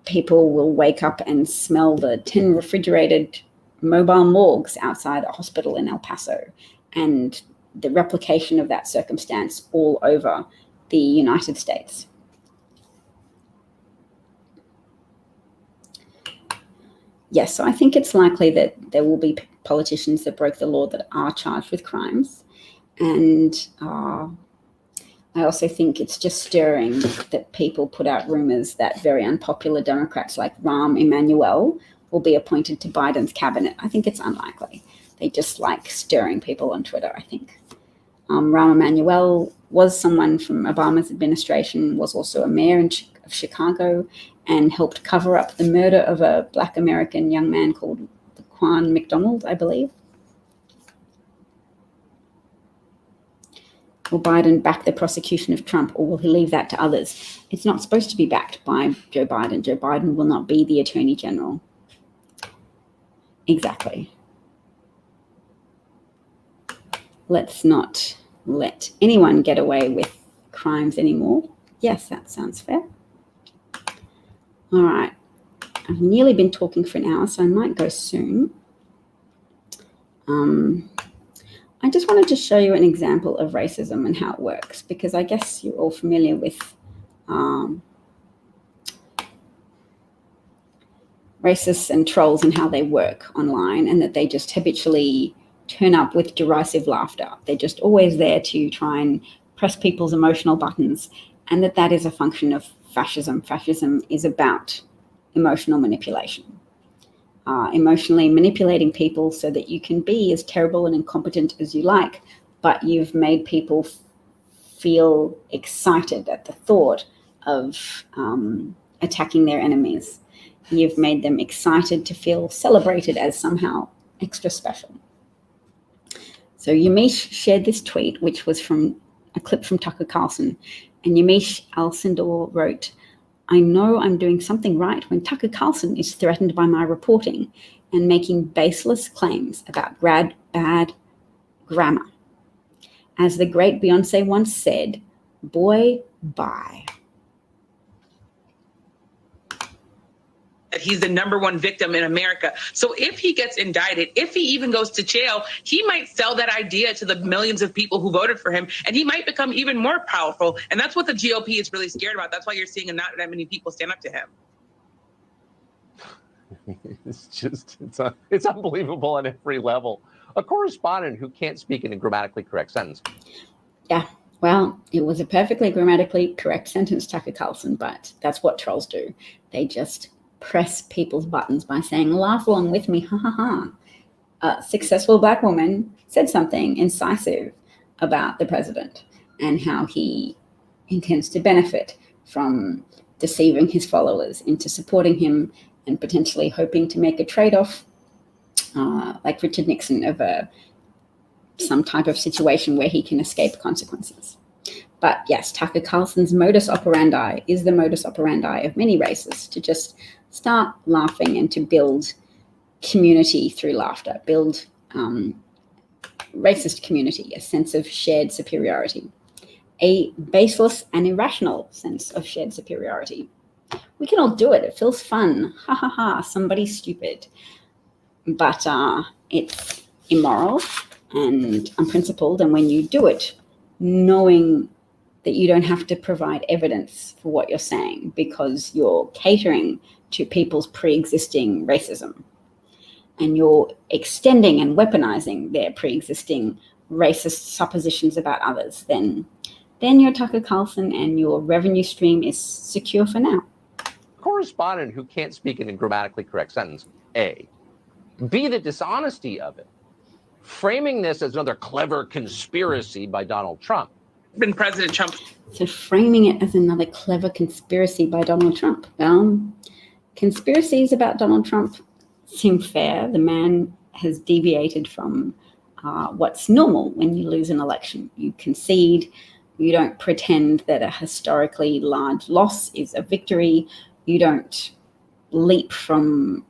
people will wake up and smell the 10 refrigerated mobile morgues outside a hospital in El Paso, and the replication of that circumstance all over the United States. yes, so I think it's likely that there will be politicians that broke the law that are charged with crimes. And I also think it's just stirring that people put out rumors that very unpopular Democrats like Rahm Emanuel will be appointed to Biden's cabinet. I think it's unlikely. They just like stirring people on Twitter, I think. Rahm Emanuel was someone from Obama's administration, was also a mayor of Chicago, and helped cover up the murder of a Black American young man called Quan McDonald, I believe. Will Biden back the prosecution of Trump, or will he leave that to others? It's not supposed to be backed by Joe Biden. Joe Biden will not be the Attorney General. Exactly. Let's not let anyone get away with crimes anymore. Yes, that sounds fair. All right. I've nearly been talking for an hour, so I might go soon. I just wanted to show you an example of racism and how it works, because I guess you're all familiar with racists and trolls and how they work online, and that they just habitually turn up with derisive laughter. They're just always there to try and press people's emotional buttons, and that is a function of fascism. Fascism is about emotional manipulation. Emotionally manipulating people so that you can be as terrible and incompetent as you like, but you've made people feel excited at the thought of attacking their enemies. You've made them excited to feel celebrated as somehow extra special. So Yamiche shared this tweet, which was from a clip from Tucker Carlson, and Yamiche Alcindor wrote, "I know I'm doing something right when Tucker Carlson is threatened by my reporting and making baseless claims about bad grammar. As the great Beyonce once said, boy, bye." That he's the number one victim in America. So if he gets indicted, if he even goes to jail, he might sell that idea to the millions of people who voted for him, and he might become even more powerful. And that's what the GOP is really scared about. That's why you're seeing not that many people stand up to him. It's unbelievable on every level. A correspondent who can't speak in a grammatically correct sentence. Yeah, well, it was a perfectly grammatically correct sentence, Tucker Carlson, but that's what trolls do. They just press people's buttons by saying, laugh along with me, ha ha ha. A successful Black woman said something incisive about the president and how he intends to benefit from deceiving his followers into supporting him and potentially hoping to make a trade-off, like Richard Nixon, of some type of situation where he can escape consequences. But yes, Tucker Carlson's modus operandi is the modus operandi of many racists, to just start laughing and to build community through laughter, build racist community, a sense of shared superiority, a baseless and irrational sense of shared superiority. We can all do it. It feels fun. Ha ha ha, somebody's stupid. But it's immoral and unprincipled. And when you do it, knowing that you don't have to provide evidence for what you're saying because you're catering to people's pre-existing racism and you're extending and weaponizing their pre-existing racist suppositions about others, then you're Tucker Carlson and your revenue stream is secure for now. Correspondent who can't speak in a grammatically correct sentence, A. B, the dishonesty of it. Framing this as another clever conspiracy by Donald Trump. Been President Trump. So framing it as another clever conspiracy by Donald Trump. Conspiracies about Donald Trump seem fair. The man has deviated from what's normal when you lose an election. You concede. You don't pretend that a historically large loss is a victory. You don't leap from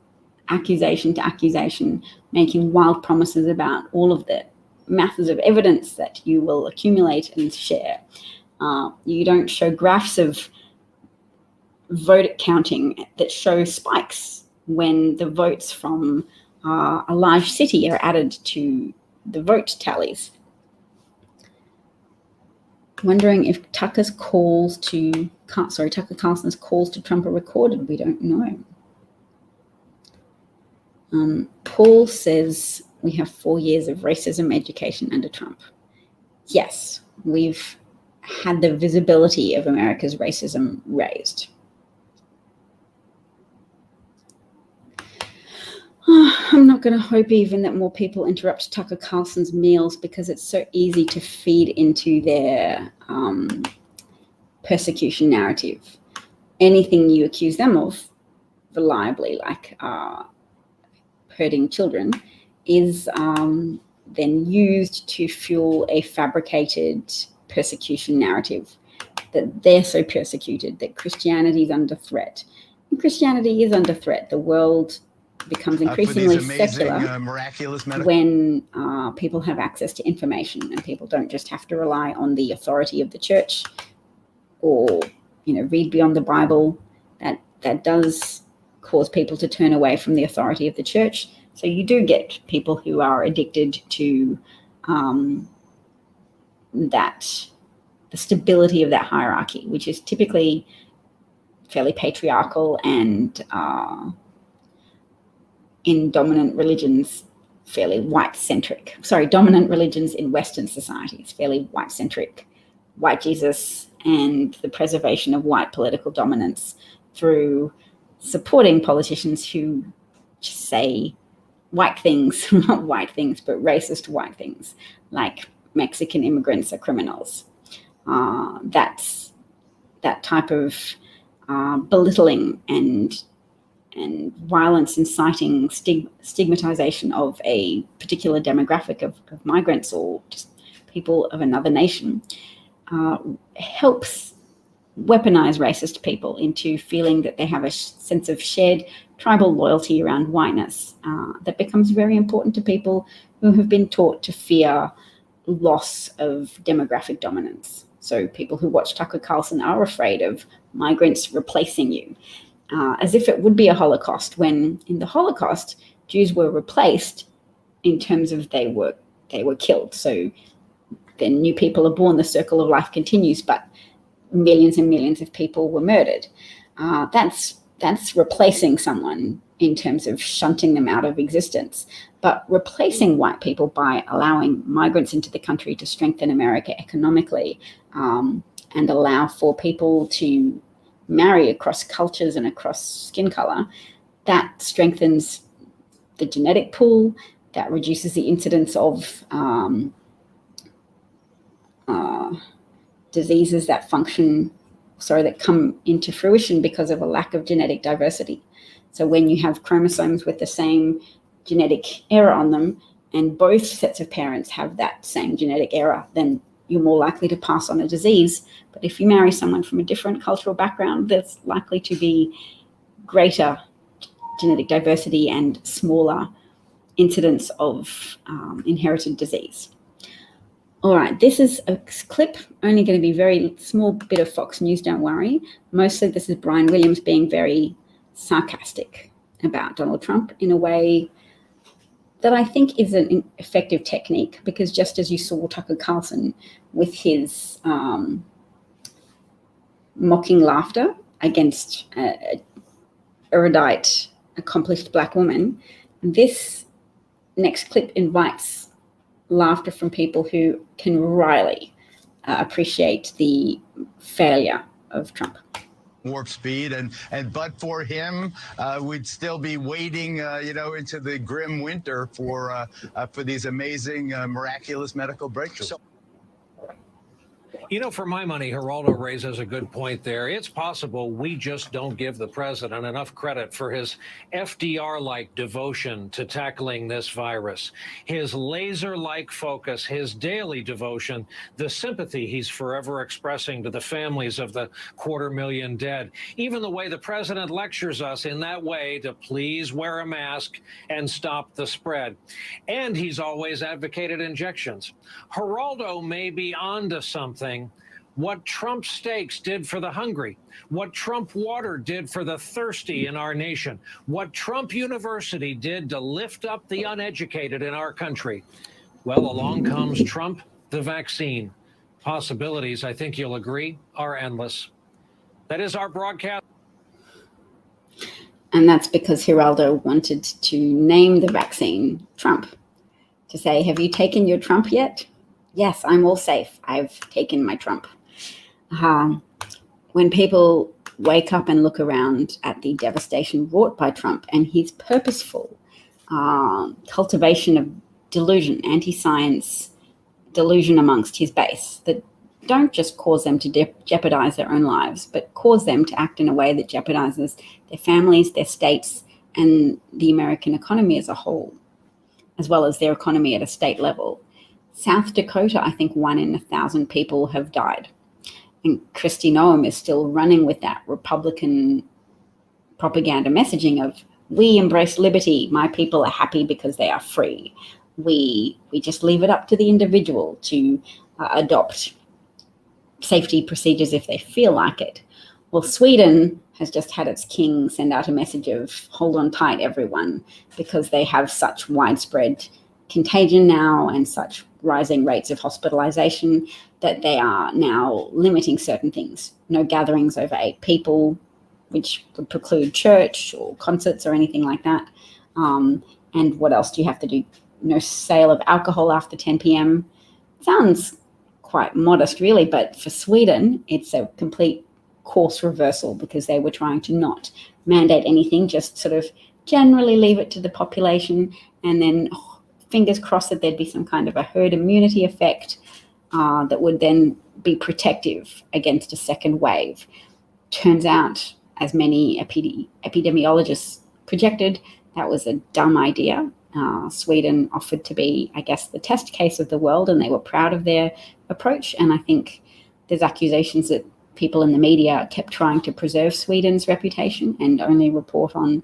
accusation to accusation, making wild promises about all of the masses of evidence that you will accumulate and share. You don't show graphs of vote counting that show spikes when the votes from a large city are added to the vote tallies. Wondering if Tucker Carlson's calls to Trump are recorded. We don't know. Paul says we have 4 years of racism education under Trump. Yes, we've had the visibility of America's racism raised. I'm not going to hope even that more people interrupt Tucker Carlson's meals because it's so easy to feed into their persecution narrative. Anything you accuse them of, reliably, like hurting children, is then used to fuel a fabricated persecution narrative that they're so persecuted, that Christianity is under threat. And Christianity is under threat. The world becomes increasingly secular miraculous when people have access to information, and people don't just have to rely on the authority of the church or, read beyond the Bible. That does cause people to turn away from the authority of the church. So you do get people who are addicted to the stability of that hierarchy, which is typically fairly patriarchal and in dominant religions, fairly white-centric. Dominant religions in Western societies, fairly white-centric. White Jesus and the preservation of white political dominance through supporting politicians who just say white things, not white things, but racist white things, like Mexican immigrants are criminals. That's that type of belittling and violence inciting stigmatization of a particular demographic of migrants or just people of another nation helps weaponize racist people into feeling that they have a sense of shared tribal loyalty around whiteness that becomes very important to people who have been taught to fear loss of demographic dominance. So people who watch Tucker Carlson are afraid of migrants replacing you, as if it would be a Holocaust, when in the Holocaust, Jews were replaced in terms of they were killed. So then new people are born, the circle of life continues, but millions and millions of people were murdered. That's replacing someone in terms of shunting them out of existence. But replacing white people by allowing migrants into the country to strengthen America economically and allow for people to marry across cultures and across skin color, that strengthens the genetic pool, that reduces the incidence of diseases that come into fruition because of a lack of genetic diversity. So when you have chromosomes with the same genetic error on them, and both sets of parents have that same genetic error, then you're more likely to pass on a disease. But if you marry someone from a different cultural background, there's likely to be greater genetic diversity and smaller incidence of inherited disease. All right, this is a clip, only going to be a very small bit of Fox News, don't worry. Mostly this is Brian Williams being very sarcastic about Donald Trump in a way that I think is an effective technique, because just as you saw Tucker Carlson with his mocking laughter against an erudite, accomplished Black woman, this next clip invites laughter from people who can really appreciate the failure of Trump. Warp speed, and but for him, we'd still be waiting, into the grim winter for these amazing, miraculous medical breakthroughs. For my money, Geraldo raises a good point there. It's possible we just don't give the president enough credit for his FDR-like devotion to tackling this virus, his laser-like focus, his daily devotion, the sympathy he's forever expressing to the families of the 250,000 dead, even the way the president lectures us in that way to please wear a mask and stop the spread. And he's always advocated injections. Geraldo may be onto something. What Trump steaks did for the hungry, what Trump water did for the thirsty in our nation, what Trump University did to lift up the uneducated in our country. Well, along comes Trump, the vaccine. Possibilities, I think you'll agree, are endless. That is our broadcast. And that's because Geraldo wanted to name the vaccine Trump, to say, have you taken your Trump yet? Yes, I'm all safe. I've taken my Trump. When people wake up and look around at the devastation wrought by Trump and his purposeful cultivation of delusion, anti-science delusion amongst his base that don't just cause them to jeopardize their own lives, but cause them to act in a way that jeopardizes their families, their states, and the American economy as a whole, as well as their economy at a state level. South Dakota, I think 1 in 1,000 people have died. And Kristi Noem is still running with that Republican propaganda messaging of, we embrace liberty, my people are happy because they are free. We just leave it up to the individual to adopt safety procedures if they feel like it. Well, Sweden has just had its king send out a message of hold on tight, everyone, because they have such widespread contagion now and such rising rates of hospitalization that they are now limiting certain things. No gatherings over 8 people, which would preclude church or concerts or anything like that. And what else do you have to do? No sale of alcohol after 10 p.m. Sounds quite modest, really, but for Sweden, it's a complete course reversal because they were trying to not mandate anything, just sort of generally leave it to the population, and then fingers crossed that there'd be some kind of a herd immunity effect that would then be protective against a second wave. Turns out, as many epidemiologists projected, that was a dumb idea. Sweden offered to be, I guess, the test case of the world, and they were proud of their approach. And I think there's accusations that people in the media kept trying to preserve Sweden's reputation and only report on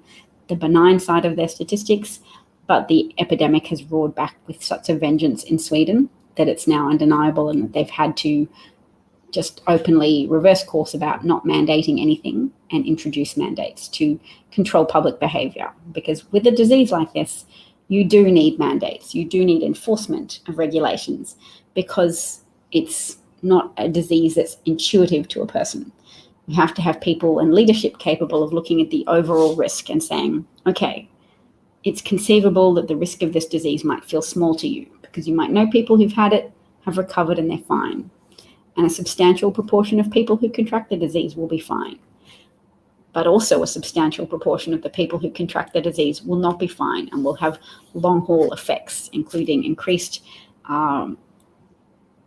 the benign side of their statistics. But the epidemic has roared back with such a vengeance in Sweden that it's now undeniable, and that they've had to just openly reverse course about not mandating anything and introduce mandates to control public behavior. Because with a disease like this, you do need mandates. You do need enforcement of regulations because it's not a disease that's intuitive to a person. You have to have people and leadership capable of looking at the overall risk and saying, okay, it's conceivable that the risk of this disease might feel small to you because you might know people who've had it, have recovered, and they're fine. And a substantial proportion of people who contract the disease will be fine. But also a substantial proportion of the people who contract the disease will not be fine and will have long-haul effects, including increased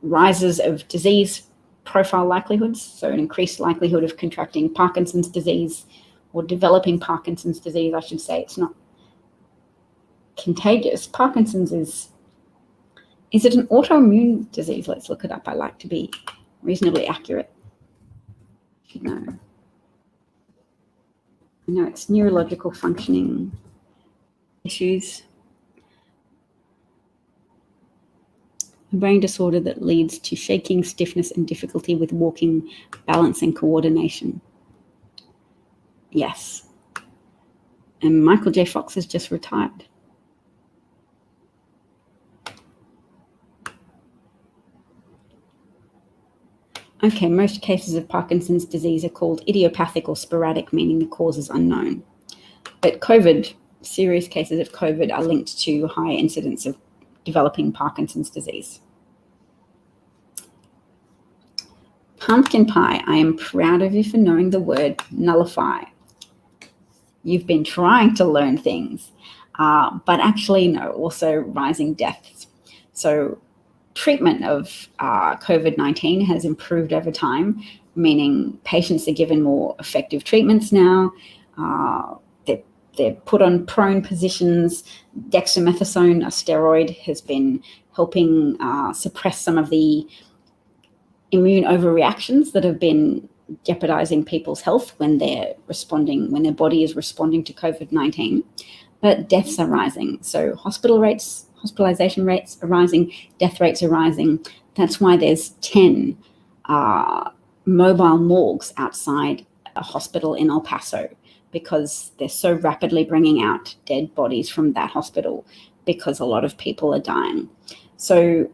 rises of disease profile likelihoods, so an increased likelihood of contracting Parkinson's disease or developing Parkinson's disease, I should say. It's not contagious. Parkinson's is it an autoimmune disease? Let's look it up. I like to be reasonably accurate. No. No, it's neurological functioning issues. A brain disorder that leads to shaking, stiffness, and difficulty with walking, balance, and coordination. Yes. And Michael J. Fox has just retired. Okay, most cases of Parkinson's disease are called idiopathic or sporadic, meaning the cause is unknown. But COVID, serious cases of COVID are linked to high incidence of developing Parkinson's disease. Pumpkin pie, I am proud of you for knowing the word nullify. You've been trying to learn things, but actually no, also rising deaths. So treatment of COVID-19 has improved over time, meaning patients are given more effective treatments now. They're put on prone positions. Dexamethasone, a steroid, has been helping suppress some of the immune overreactions that have been jeopardizing people's health when their body is responding to COVID-19. But deaths are rising. So hospitalization rates are rising, death rates are rising. That's why there's 10 mobile morgues outside a hospital in El Paso, because they're so rapidly bringing out dead bodies from that hospital because a lot of people are dying. So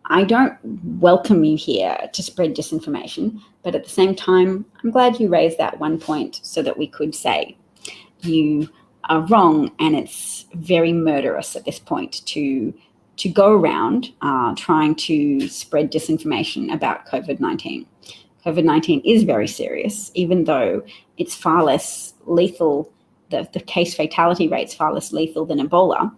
I don't welcome you here to spread disinformation, but at the same time, I'm glad you raised that one point so that we could say, you are wrong, and it's very murderous at this point to go around trying to spread disinformation about COVID-19. COVID-19 is very serious, even though it's far less lethal. The case fatality rate's far less lethal than Ebola.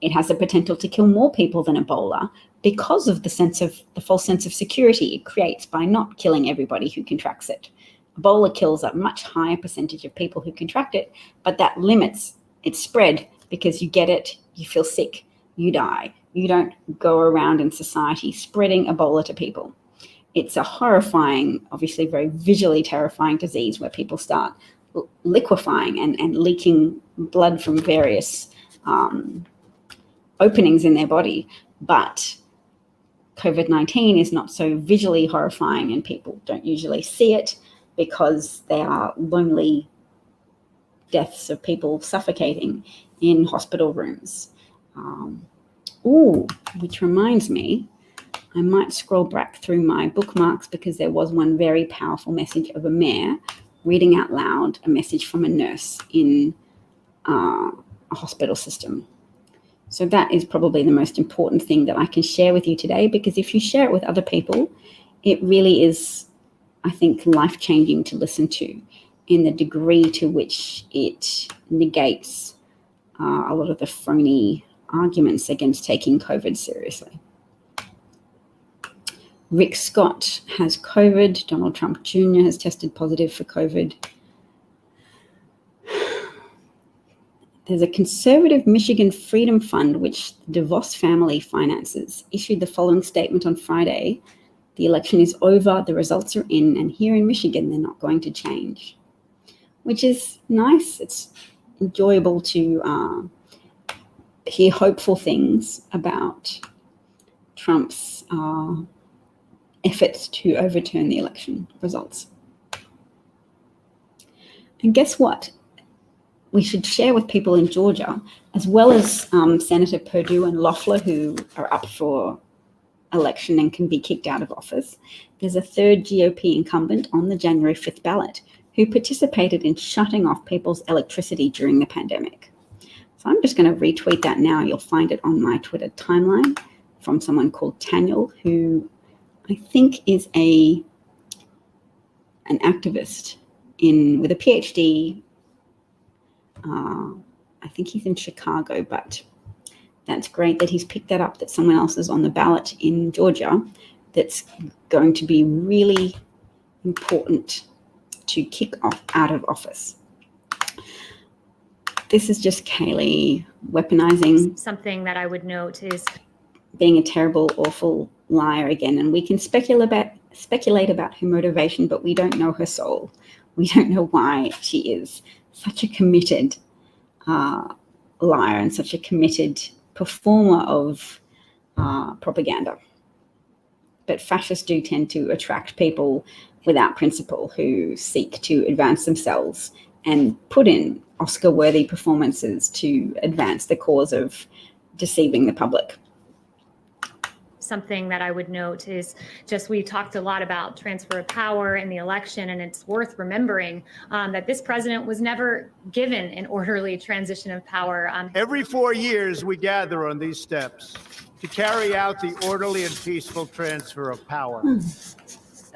It has the potential to kill more people than Ebola because of the false sense of security it creates by not killing everybody who contracts it. Ebola kills a much higher percentage of people who contract it, but that limits its spread because you get it, you feel sick, you die. You don't go around in society spreading Ebola to people. It's a horrifying, obviously very visually terrifying disease where people start liquefying and leaking blood from various openings in their body. But COVID-19 is not so visually horrifying, and people don't usually see it because they are lonely deaths of people suffocating in hospital rooms. Which reminds me, I might scroll back through my bookmarks because there was one very powerful message of a mayor reading out loud a message from a nurse in a hospital system. So that is probably the most important thing that I can share with you today, because if you share it with other people, it really is, I think, life-changing to listen to in the degree to which it negates a lot of the phony arguments against taking COVID seriously. Rick Scott has COVID. Donald Trump Jr. has tested positive for COVID. There's a conservative Michigan Freedom Fund, which the DeVos family finances, issued the following statement on Friday: "The election is over, the results are in, and here in Michigan, they're not going to change." Which is nice. It's enjoyable to hear hopeful things about Trump's efforts to overturn the election results. And guess what? We should share with people in Georgia, as well as Senator Perdue and Loeffler, who are up for election and can be kicked out of office. There's a third GOP incumbent on the January 5th ballot who participated in shutting off people's electricity during the pandemic. So I'm just going to retweet that now. You'll find it on my Twitter timeline from someone called Taniel, who I think is an activist with a PhD. I think he's in Chicago, but that's great that he's picked that up, that someone else is on the ballot in Georgia. That's going to be really important to kick off out of office. This is just Kayleigh weaponizing. Something that I would note is being a terrible, awful liar again. And we can speculate about her motivation, but we don't know her soul. We don't know why she is such a committed liar and such a committed performer of propaganda. But fascists do tend to attract people without principle who seek to advance themselves and put in Oscar-worthy performances to advance the cause of deceiving the public. something that I would note is just we talked a lot about transfer of power in the election, and it's worth remembering that this president was never given an orderly transition of power. Every 4 years, we gather on these steps to carry out the orderly and peaceful transfer of power.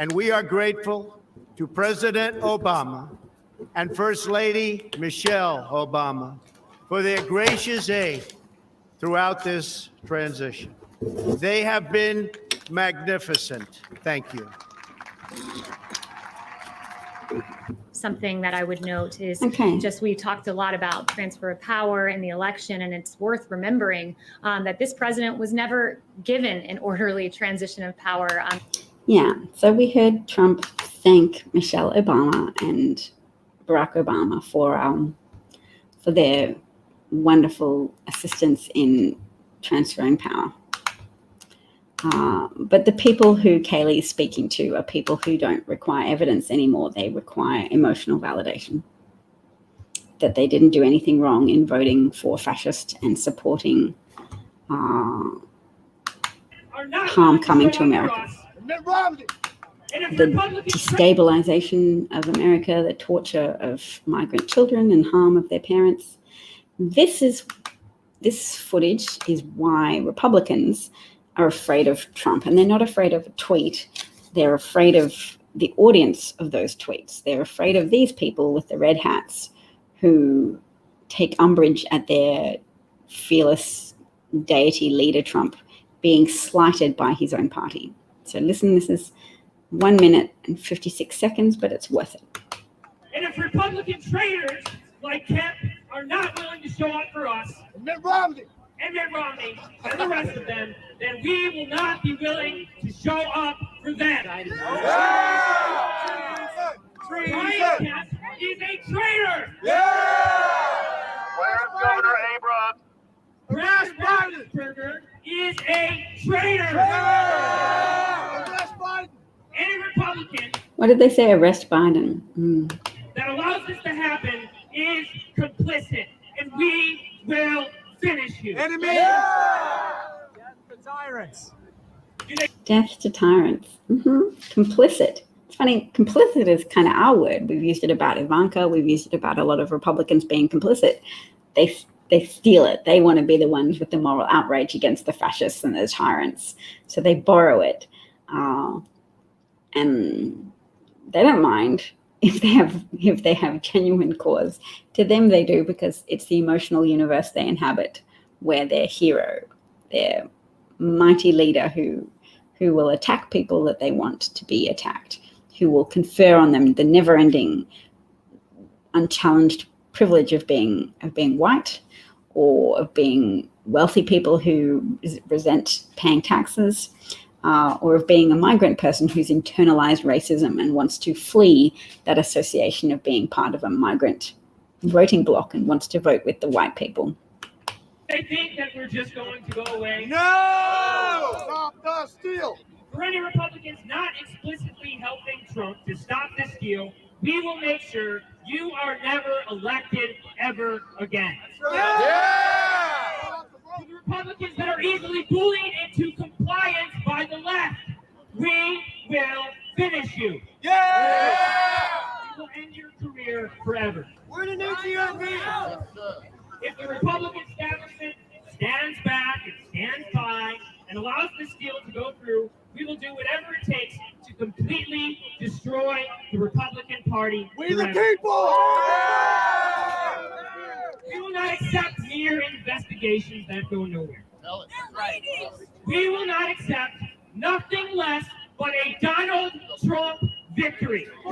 And we are grateful to President Obama and First Lady Michelle Obama for their gracious aid throughout this transition. They have been magnificent. Thank you. Something that I would note is Okay. just we talked a lot about transfer of power in the election, and it's worth remembering that this president was never given an orderly transition of power. Yeah, so we heard Trump thank Michelle Obama and Barack Obama for their wonderful assistance in transferring power. But the people who Kayleigh is speaking to are people who don't require evidence anymore. They require emotional validation that they didn't do anything wrong in voting for fascist and supporting harm coming to America. the destabilization of America, the torture of migrant children and harm of their parents. This footage is why Republicans are afraid of Trump, and they're not afraid of a tweet. They're afraid of the audience of those tweets. They're afraid of these people with the red hats who take umbrage at their fearless deity leader Trump being slighted by his own party. So listen, this is 1 minute and 56 seconds, but it's worth it. And if Republican traitors like Kemp are not willing to show up for us, and Mitt Romney, and the rest of them, then we will not be willing to show up for them. Brian Kemp is a traitor. Where's Governor Abrams? Brad Raffensperger is a traitor. Any Republican What did they say? Arrest Biden. that allows this to happen is complicit, and we will finish you. Enemy! Death to tyrants. Death to tyrants. Complicit. It's funny, complicit is kind of our word. We've used it about Ivanka. We've used it about a lot of Republicans being complicit. They steal it. They want to be the ones with the moral outrage against the fascists and the tyrants. So they borrow it. And they don't mind if they have genuine cause. To them, they do, because it's the emotional universe they inhabit, where their hero, their mighty leader who will attack people that they want to be attacked, who will confer on them the never-ending, unchallenged privilege of being white, or of being wealthy people who resent paying taxes, or of being a migrant person who's internalized racism and wants to flee that association of being part of a migrant voting bloc and wants to vote with the white people. They think that we're just going to go away. No! Stop the steal! For any Republicans not explicitly helping Trump to stop this deal, we will make sure you are never elected ever again. Yeah! To the Republicans that are easily bullied into compliance by the left, we will finish you. Yeah! We will end your career forever. We're the new GOP! If the Republican establishment stands back and stands by and allows this deal to go through, we will do whatever it takes to completely destroy the Republican Party. We the forever. people! We will not accept mere investigations that go nowhere. We will not accept nothing less but a Donald Trump victory. We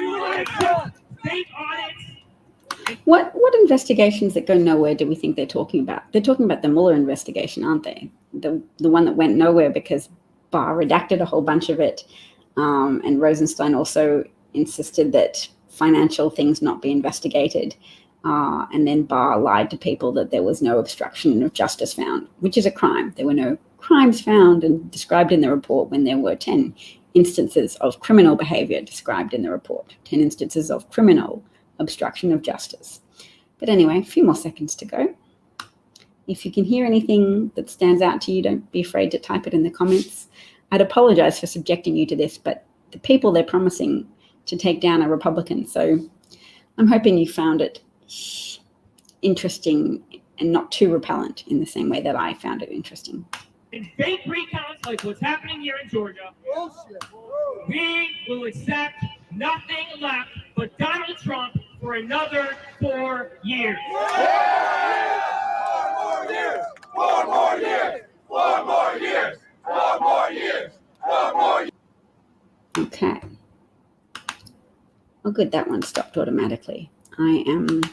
will not accept fake audits. What investigations that go nowhere do we think they're talking about? They're talking about the Mueller investigation, aren't they? The one that went nowhere because Barr redacted a whole bunch of it, and Rosenstein also insisted that financial things not be investigated. And then Barr lied to people that there was no obstruction of justice found, which is a crime. There were no crimes found and described in the report when there were 10 instances of criminal behavior described in the report, 10 instances of criminal obstruction of justice. But anyway, a few more seconds to go. If you can hear anything that stands out to you, don't be afraid to type it in the comments. I'd apologize for subjecting you to this, but the people they're promising to take down are Republicans. So I'm hoping you found it interesting and not too repellent in the same way that I found it interesting. And fake recounts like what's happening here in Georgia, we will accept nothing left but Donald Trump for another 4 years. 4 more years! 4 more years! 4 more years! 4 more years! 4 more years! Okay. Oh, good, that one stopped automatically. I am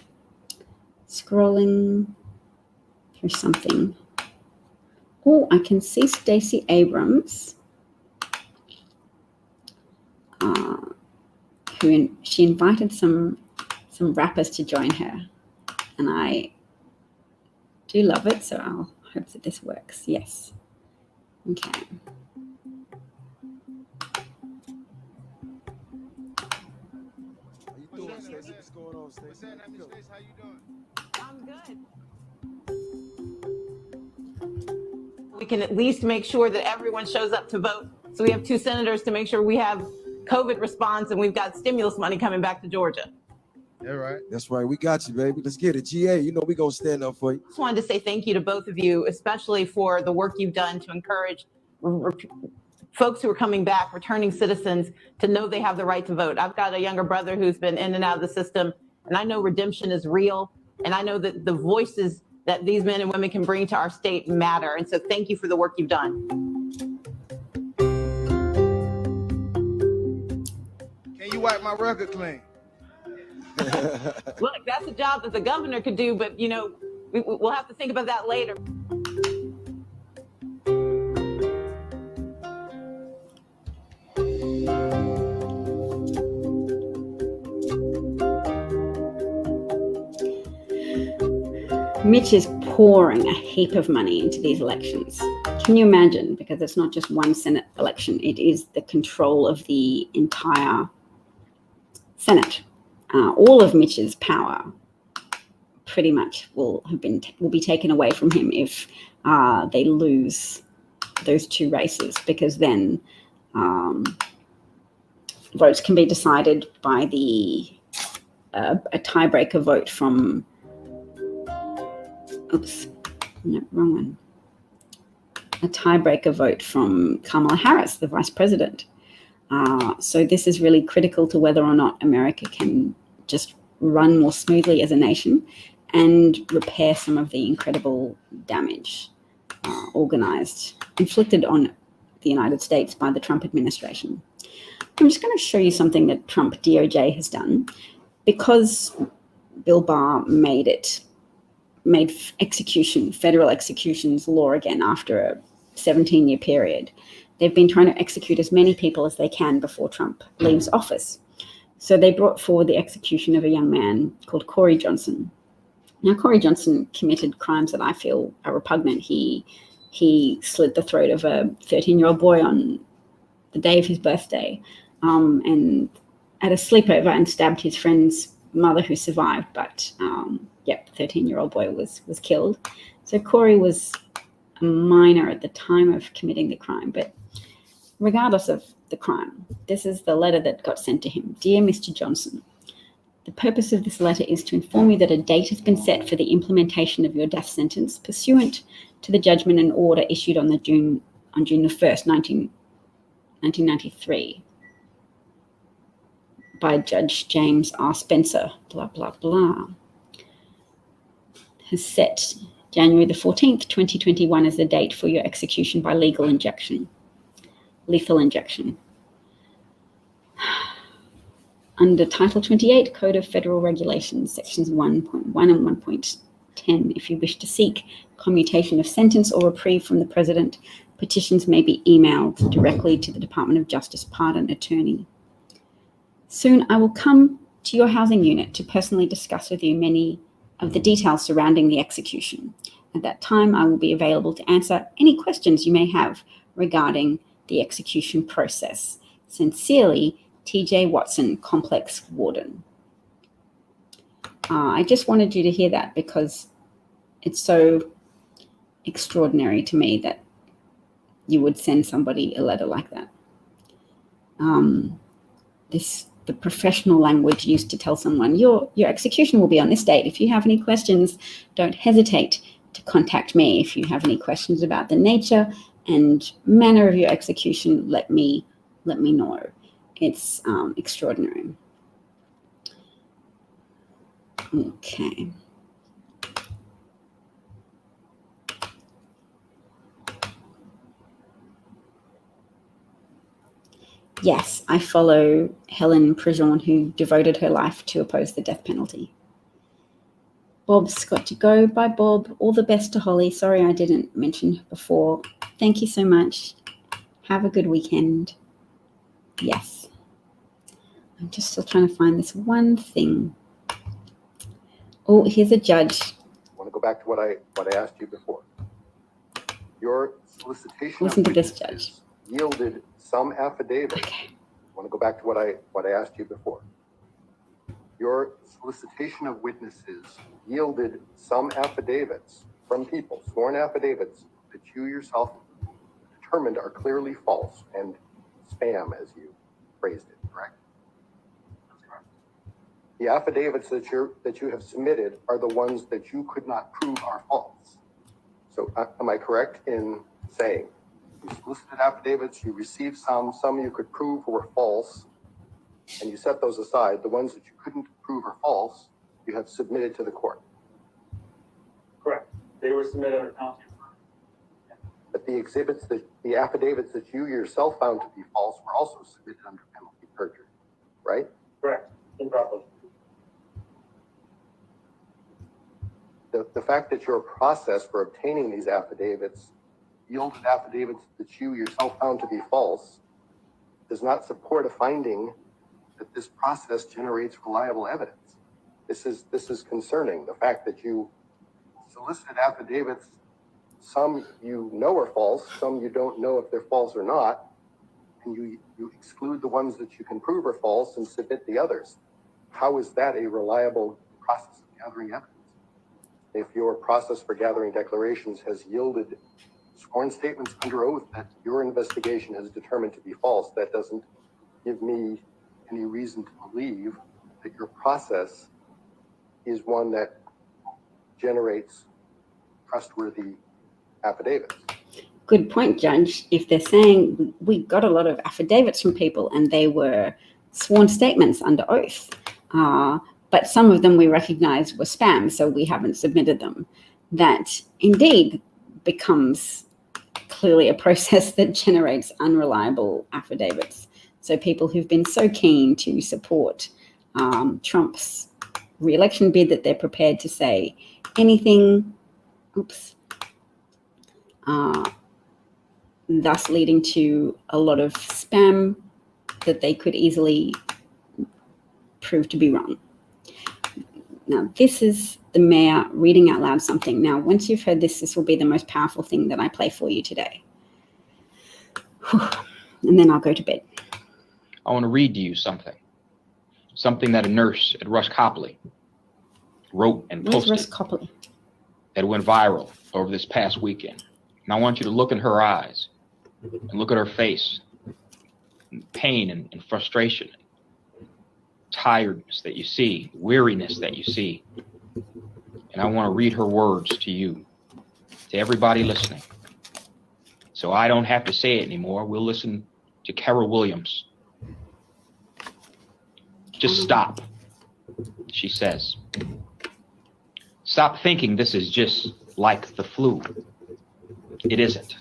scrolling through something. Oh, I can see Stacey Abrams, she invited some rappers to join her, and I do love it, so I'll hope that this works. Yes. Okay. What's going on, Stacey? How you doing? I'm good. We we can at least make sure that everyone shows up to vote. So we have 2 senators to make sure we have COVID response, and we've got stimulus money coming back to Georgia. All right. That's right. We got you, baby. Let's get it. GA, you know we gonna stand up for you. Just wanted to say thank you to both of you, especially for the work you've done to encourage folks who are coming back, returning citizens, to know they have the right to vote. I've got a younger brother who's been in and out of the system, and I know redemption is real, and I know that the voices that these men and women can bring to our state matter. And so thank you for the work you've done. Can you wipe my record clean? Look, that's a job that the governor could do, but you know, we'll have to think about that later. Mitch is pouring a heap of money into these elections. Can you imagine? Because it's not just one Senate election, it is the control of the entire Senate. All of Mitch's power pretty much will be taken away from him if they lose those 2 races, because then votes can be decided by a tiebreaker vote from wrong one. A tiebreaker vote from Kamala Harris, the vice president. So this is really critical to whether or not America can just run more smoothly as a nation and repair some of the incredible damage inflicted on the United States by the Trump administration. I'm just going to show you something that Trump DOJ has done. Because Bill Barr made federal executions law again after a 17-year period. They've been trying to execute as many people as they can before Trump leaves office. So they brought forward the execution of a young man called Corey Johnson. Now, Corey Johnson committed crimes that I feel are repugnant. He slit the throat of a 13-year-old boy on the day of his birthday, and at a sleepover, and stabbed his friend's mother, who survived. But 13-year-old boy was killed. So Corey was a minor at the time of committing the crime, but regardless of the crime, this is the letter that got sent to him. Dear Mr. Johnson, the purpose of this letter is to inform you that a date has been set for the implementation of your death sentence pursuant to the judgment and order issued on June the 1st, 1993 by Judge James R. Spencer, blah, blah, blah, has set January the 14th, 2021 as the date for your execution by lethal injection. Under Title 28, Code of Federal Regulations, Sections 1.1 and 1.10, if you wish to seek commutation of sentence or reprieve from the President, petitions may be emailed directly to the Department of Justice Pardon Attorney. Soon I will come to your housing unit to personally discuss with you many of the details surrounding the execution. At that time, I will be available to answer any questions you may have regarding the execution process. Sincerely, TJ Watson, Complex Warden. I just wanted you to hear that because it's so extraordinary to me that you would send somebody a letter like that. The professional language used to tell someone, your execution will be on this date. If you have any questions, don't hesitate to contact me. If you have any questions about the nature and manner of your execution, let me know. It's extraordinary. Okay. Yes, I follow Helen Prejean, who devoted her life to oppose the death penalty. Bob's got to go. Bye, Bob. All the best to Holly. Sorry I didn't mention her before. Thank you so much. Have a good weekend. Yes. I'm just still trying to find this one thing. Oh, here's a judge. I want to go back to what I asked you before. Your solicitation Listen to this, judge. Yielded some affidavits. Okay. I want to go back to what I asked you before. Your solicitation of witnesses yielded some affidavits from people, sworn affidavits, that you yourself determined are clearly false and spam, as you phrased it, correct? That's correct. The affidavits that you have submitted are the ones that you could not prove are false. So am I correct in saying you solicited affidavits, you received some you could prove were false, and you set those aside. The ones that you couldn't prove are false, you have submitted to the court. Correct. They were submitted under penalty. But the affidavits that you yourself found to be false were also submitted under penalty of perjury, right? Correct. Improperly. The fact that your process for obtaining these affidavits yielded affidavits that you yourself found to be false does not support a finding that this process generates reliable evidence. This is concerning. The fact that you solicited affidavits, some you know are false, some you don't know if they're false or not, and you exclude the ones that you can prove are false and submit the others. How is that a reliable process of gathering evidence? If your process for gathering declarations has yielded sworn statements under oath that your investigation has determined to be false, that doesn't give me any reason to believe that your process is one that generates trustworthy affidavits. Good point, Judge. If they're saying we got a lot of affidavits from people and they were sworn statements under oath, but some of them we recognize were spam, so we haven't submitted them, that indeed becomes clearly a process that generates unreliable affidavits. So people who've been so keen to support Trump's re-election bid that they're prepared to say anything, thus leading to a lot of spam that they could easily prove to be wrong. Now, this is the mayor reading out loud something. Now, once you've heard this will be the most powerful thing that I play for you today. And then I'll go to bed. I want to read to you something that a nurse at Rush Copley wrote and posted. Where's Rush Copley? That went viral over this past weekend. And I want you to look in her eyes and look at her face, and pain and frustration, tiredness that you see, weariness that you see. And I want to read her words to you, to everybody listening. So I don't have to say it anymore. We'll listen to Carol Williams. Just stop, she says. Stop thinking this is just like the flu. It isn't.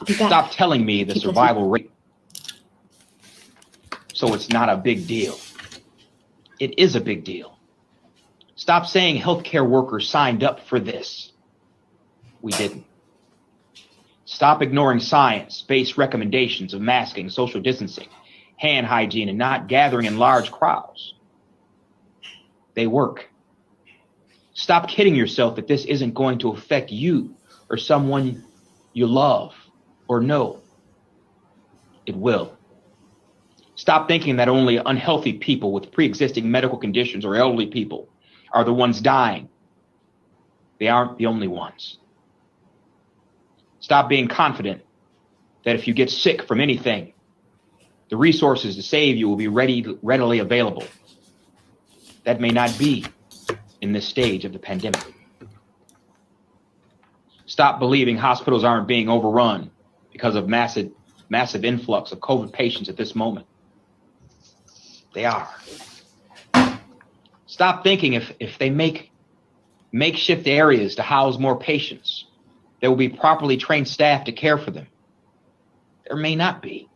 Stop telling me the survival rate, so it's not a big deal. It is a big deal. Stop saying healthcare workers signed up for this. We didn't. Stop ignoring science-based recommendations of masking, social distancing, hand hygiene, and not gathering in large crowds. They work. Stop kidding yourself that this isn't going to affect you or someone you love or know. It will. Stop thinking that only unhealthy people with pre-existing medical conditions or elderly people are the ones dying. They aren't the only ones. Stop being confident that if you get sick from anything, the resources to save you will be readily available. That may not be in this stage of the pandemic. Stop believing hospitals aren't being overrun because of massive influx of COVID patients at this moment. They are. Stop thinking if they make makeshift areas to house more patients, there will be properly trained staff to care for them. There may not be.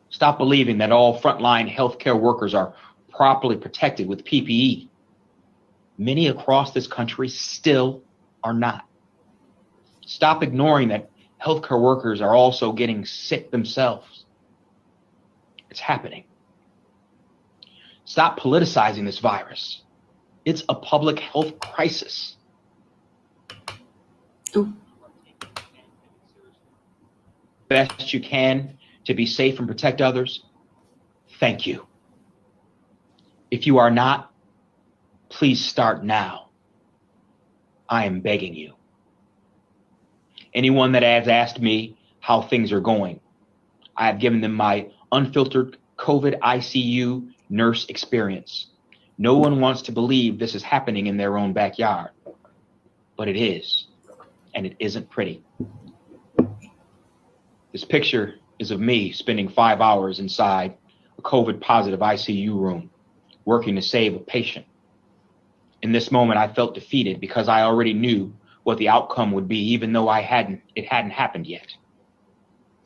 Stop believing that all frontline healthcare workers are properly protected with PPE. Many across this country still are not. Stop ignoring that healthcare workers are also getting sick themselves. It's happening. Stop politicizing this virus. It's a public health crisis. Best you can to be safe and protect others. Thank you. If you are not, please start now. I am begging you. anyone that has asked me how things are going. I have given them my unfiltered COVID ICU nurse experience. No one wants to believe this is happening in their own backyard, but it is, and it isn't pretty. This picture is of me spending 5 hours inside a COVID positive ICU room, working to save a patient. In this moment, I felt defeated because I already knew what the outcome would be, even though it hadn't happened yet.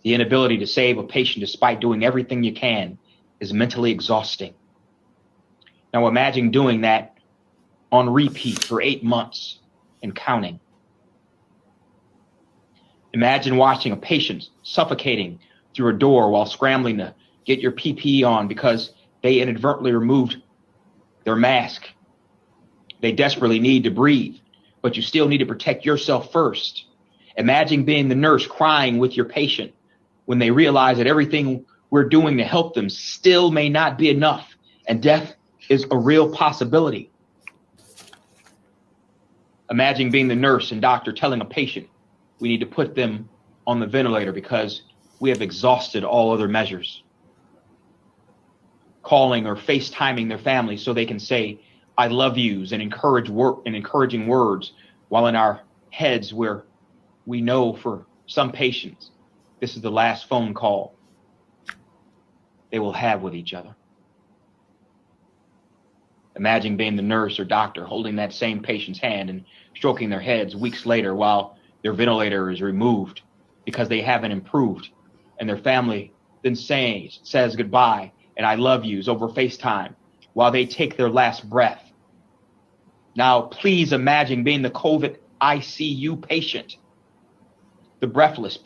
The inability to save a patient despite doing everything you can is mentally exhausting. Now imagine doing that on repeat for 8 months and counting. Imagine watching a patient suffocating through a door while scrambling to get your PPE on because they inadvertently removed their mask. They desperately need to breathe, but you still need to protect yourself first. Imagine being the nurse crying with your patient when they realize that everything we're doing to help them still may not be enough, and death is a real possibility. Imagine being the nurse and doctor telling a patient we need to put them on the ventilator because we have exhausted all other measures. Calling or FaceTiming their family so they can say, I love yous and encouraging words, while in our heads where we know for some patients, this is the last phone call they will have with each other. Imagine being the nurse or doctor holding that same patient's hand and stroking their heads weeks later while their ventilator is removed because they haven't improved, and their family then says goodbye and I love yous over FaceTime while they take their last breath. Now, please imagine being the COVID ICU patient. The breathlessness,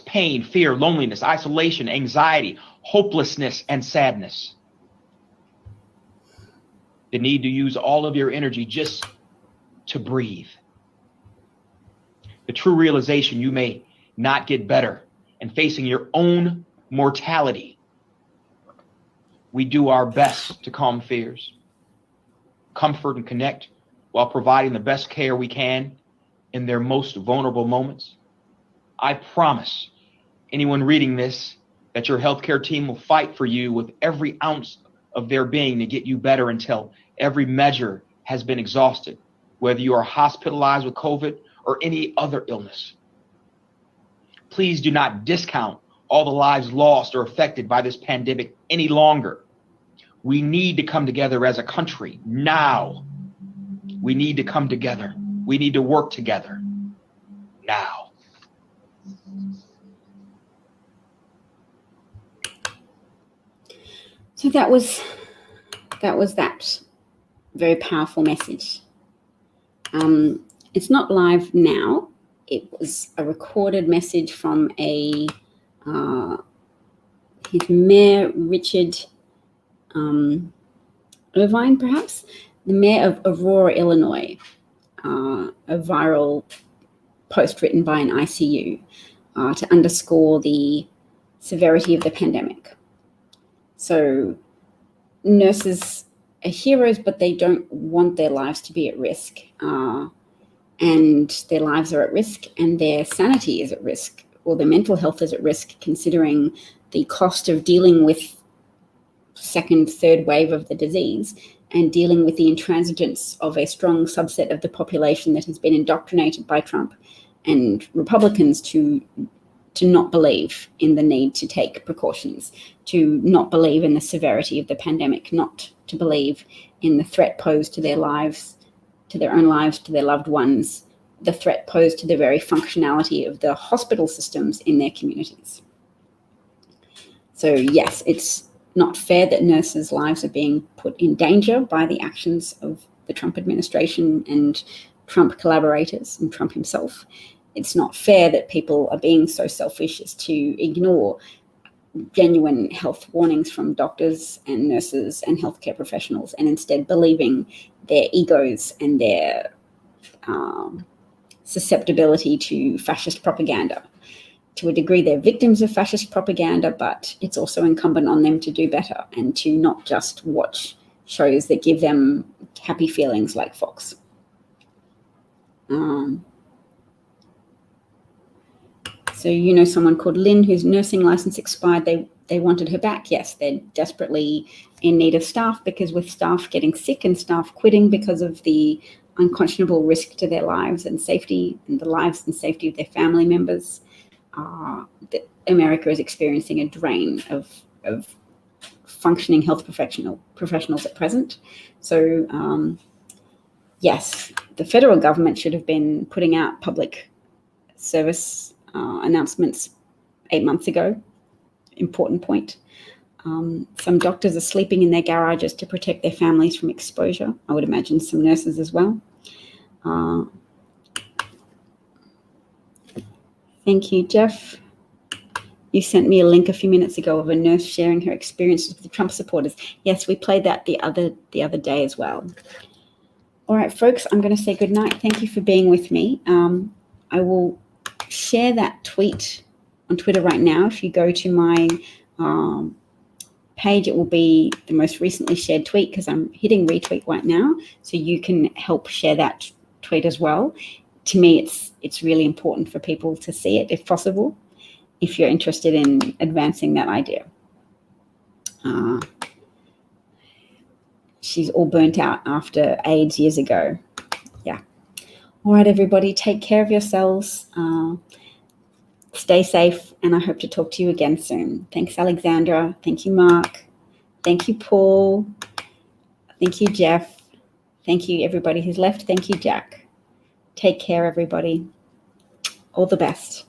pain, fear, loneliness, isolation, anxiety, hopelessness, and sadness. The need to use all of your energy just to breathe. The true realization you may not get better and facing your own mortality. We do our best to calm fears, comfort, and connect while providing the best care we can in their most vulnerable moments. I promise anyone reading this that your healthcare team will fight for you with every ounce of their being to get you better until every measure has been exhausted, whether you are hospitalized with COVID or any other illness. Please do not discount all the lives lost or affected by this pandemic any longer. We need to come together as a country now. We need to come together. We need to work together now. So that was that very powerful message. It's not live now. It was a recorded message from his Mayor Richard Irvine, perhaps, the mayor of Aurora, Illinois, a viral post written by an ICU to underscore the severity of the pandemic. So nurses are heroes, but they don't want their lives to be at risk. And their lives are at risk and their sanity is at risk, or their mental health is at risk, considering the cost of dealing with second, third wave of the disease and dealing with the intransigence of a strong subset of the population that has been indoctrinated by Trump and Republicans to not believe in the need to take precautions, to not believe in the severity of the pandemic, not to believe in the threat posed to their lives, to their own lives, to their loved ones, the threat posed to the very functionality of the hospital systems in their communities. So yes, it's not fair that nurses' lives are being put in danger by the actions of the Trump administration and Trump collaborators and Trump himself. It's not fair that people are being so selfish as to ignore genuine health warnings from doctors and nurses and healthcare professionals, and instead believing their egos and their susceptibility to fascist propaganda. To a degree, they're victims of fascist propaganda, but it's also incumbent on them to do better and to not just watch shows that give them happy feelings like Fox. So you know someone called Lynn whose nursing license expired. They wanted her back. Yes, they're desperately in need of staff, because with staff getting sick and staff quitting because of the unconscionable risk to their lives and safety, and the lives and safety of their family members, America is experiencing a drain of functioning health professionals at present. So yes, the federal government should have been putting out public service announcements 8 months ago. Important point. Some doctors are sleeping in their garages to protect their families from exposure. I would imagine some nurses as well. Thank you, Jeff. You sent me a link a few minutes ago of a nurse sharing her experiences with the Trump supporters. Yes, we played that the other day as well. All right, folks, I'm going to say good night. Thank you for being with me. I will share that tweet on Twitter right now. If you go to my page, it will be the most recently shared tweet, because I'm hitting retweet right now, so you can help share that tweet as well. To me, it's really important for people to see it, if possible, if you're interested in advancing that idea. She's all burnt out after AIDS years ago. Yeah. All right, everybody, take care of yourselves. Stay safe, and I hope to talk to you again soon. Thanks, Alexandra. Thank you, Mark. Thank you, Paul. Thank you, Jeff. Thank you, everybody who's left. Thank you, Jack. Take care, everybody. All the best.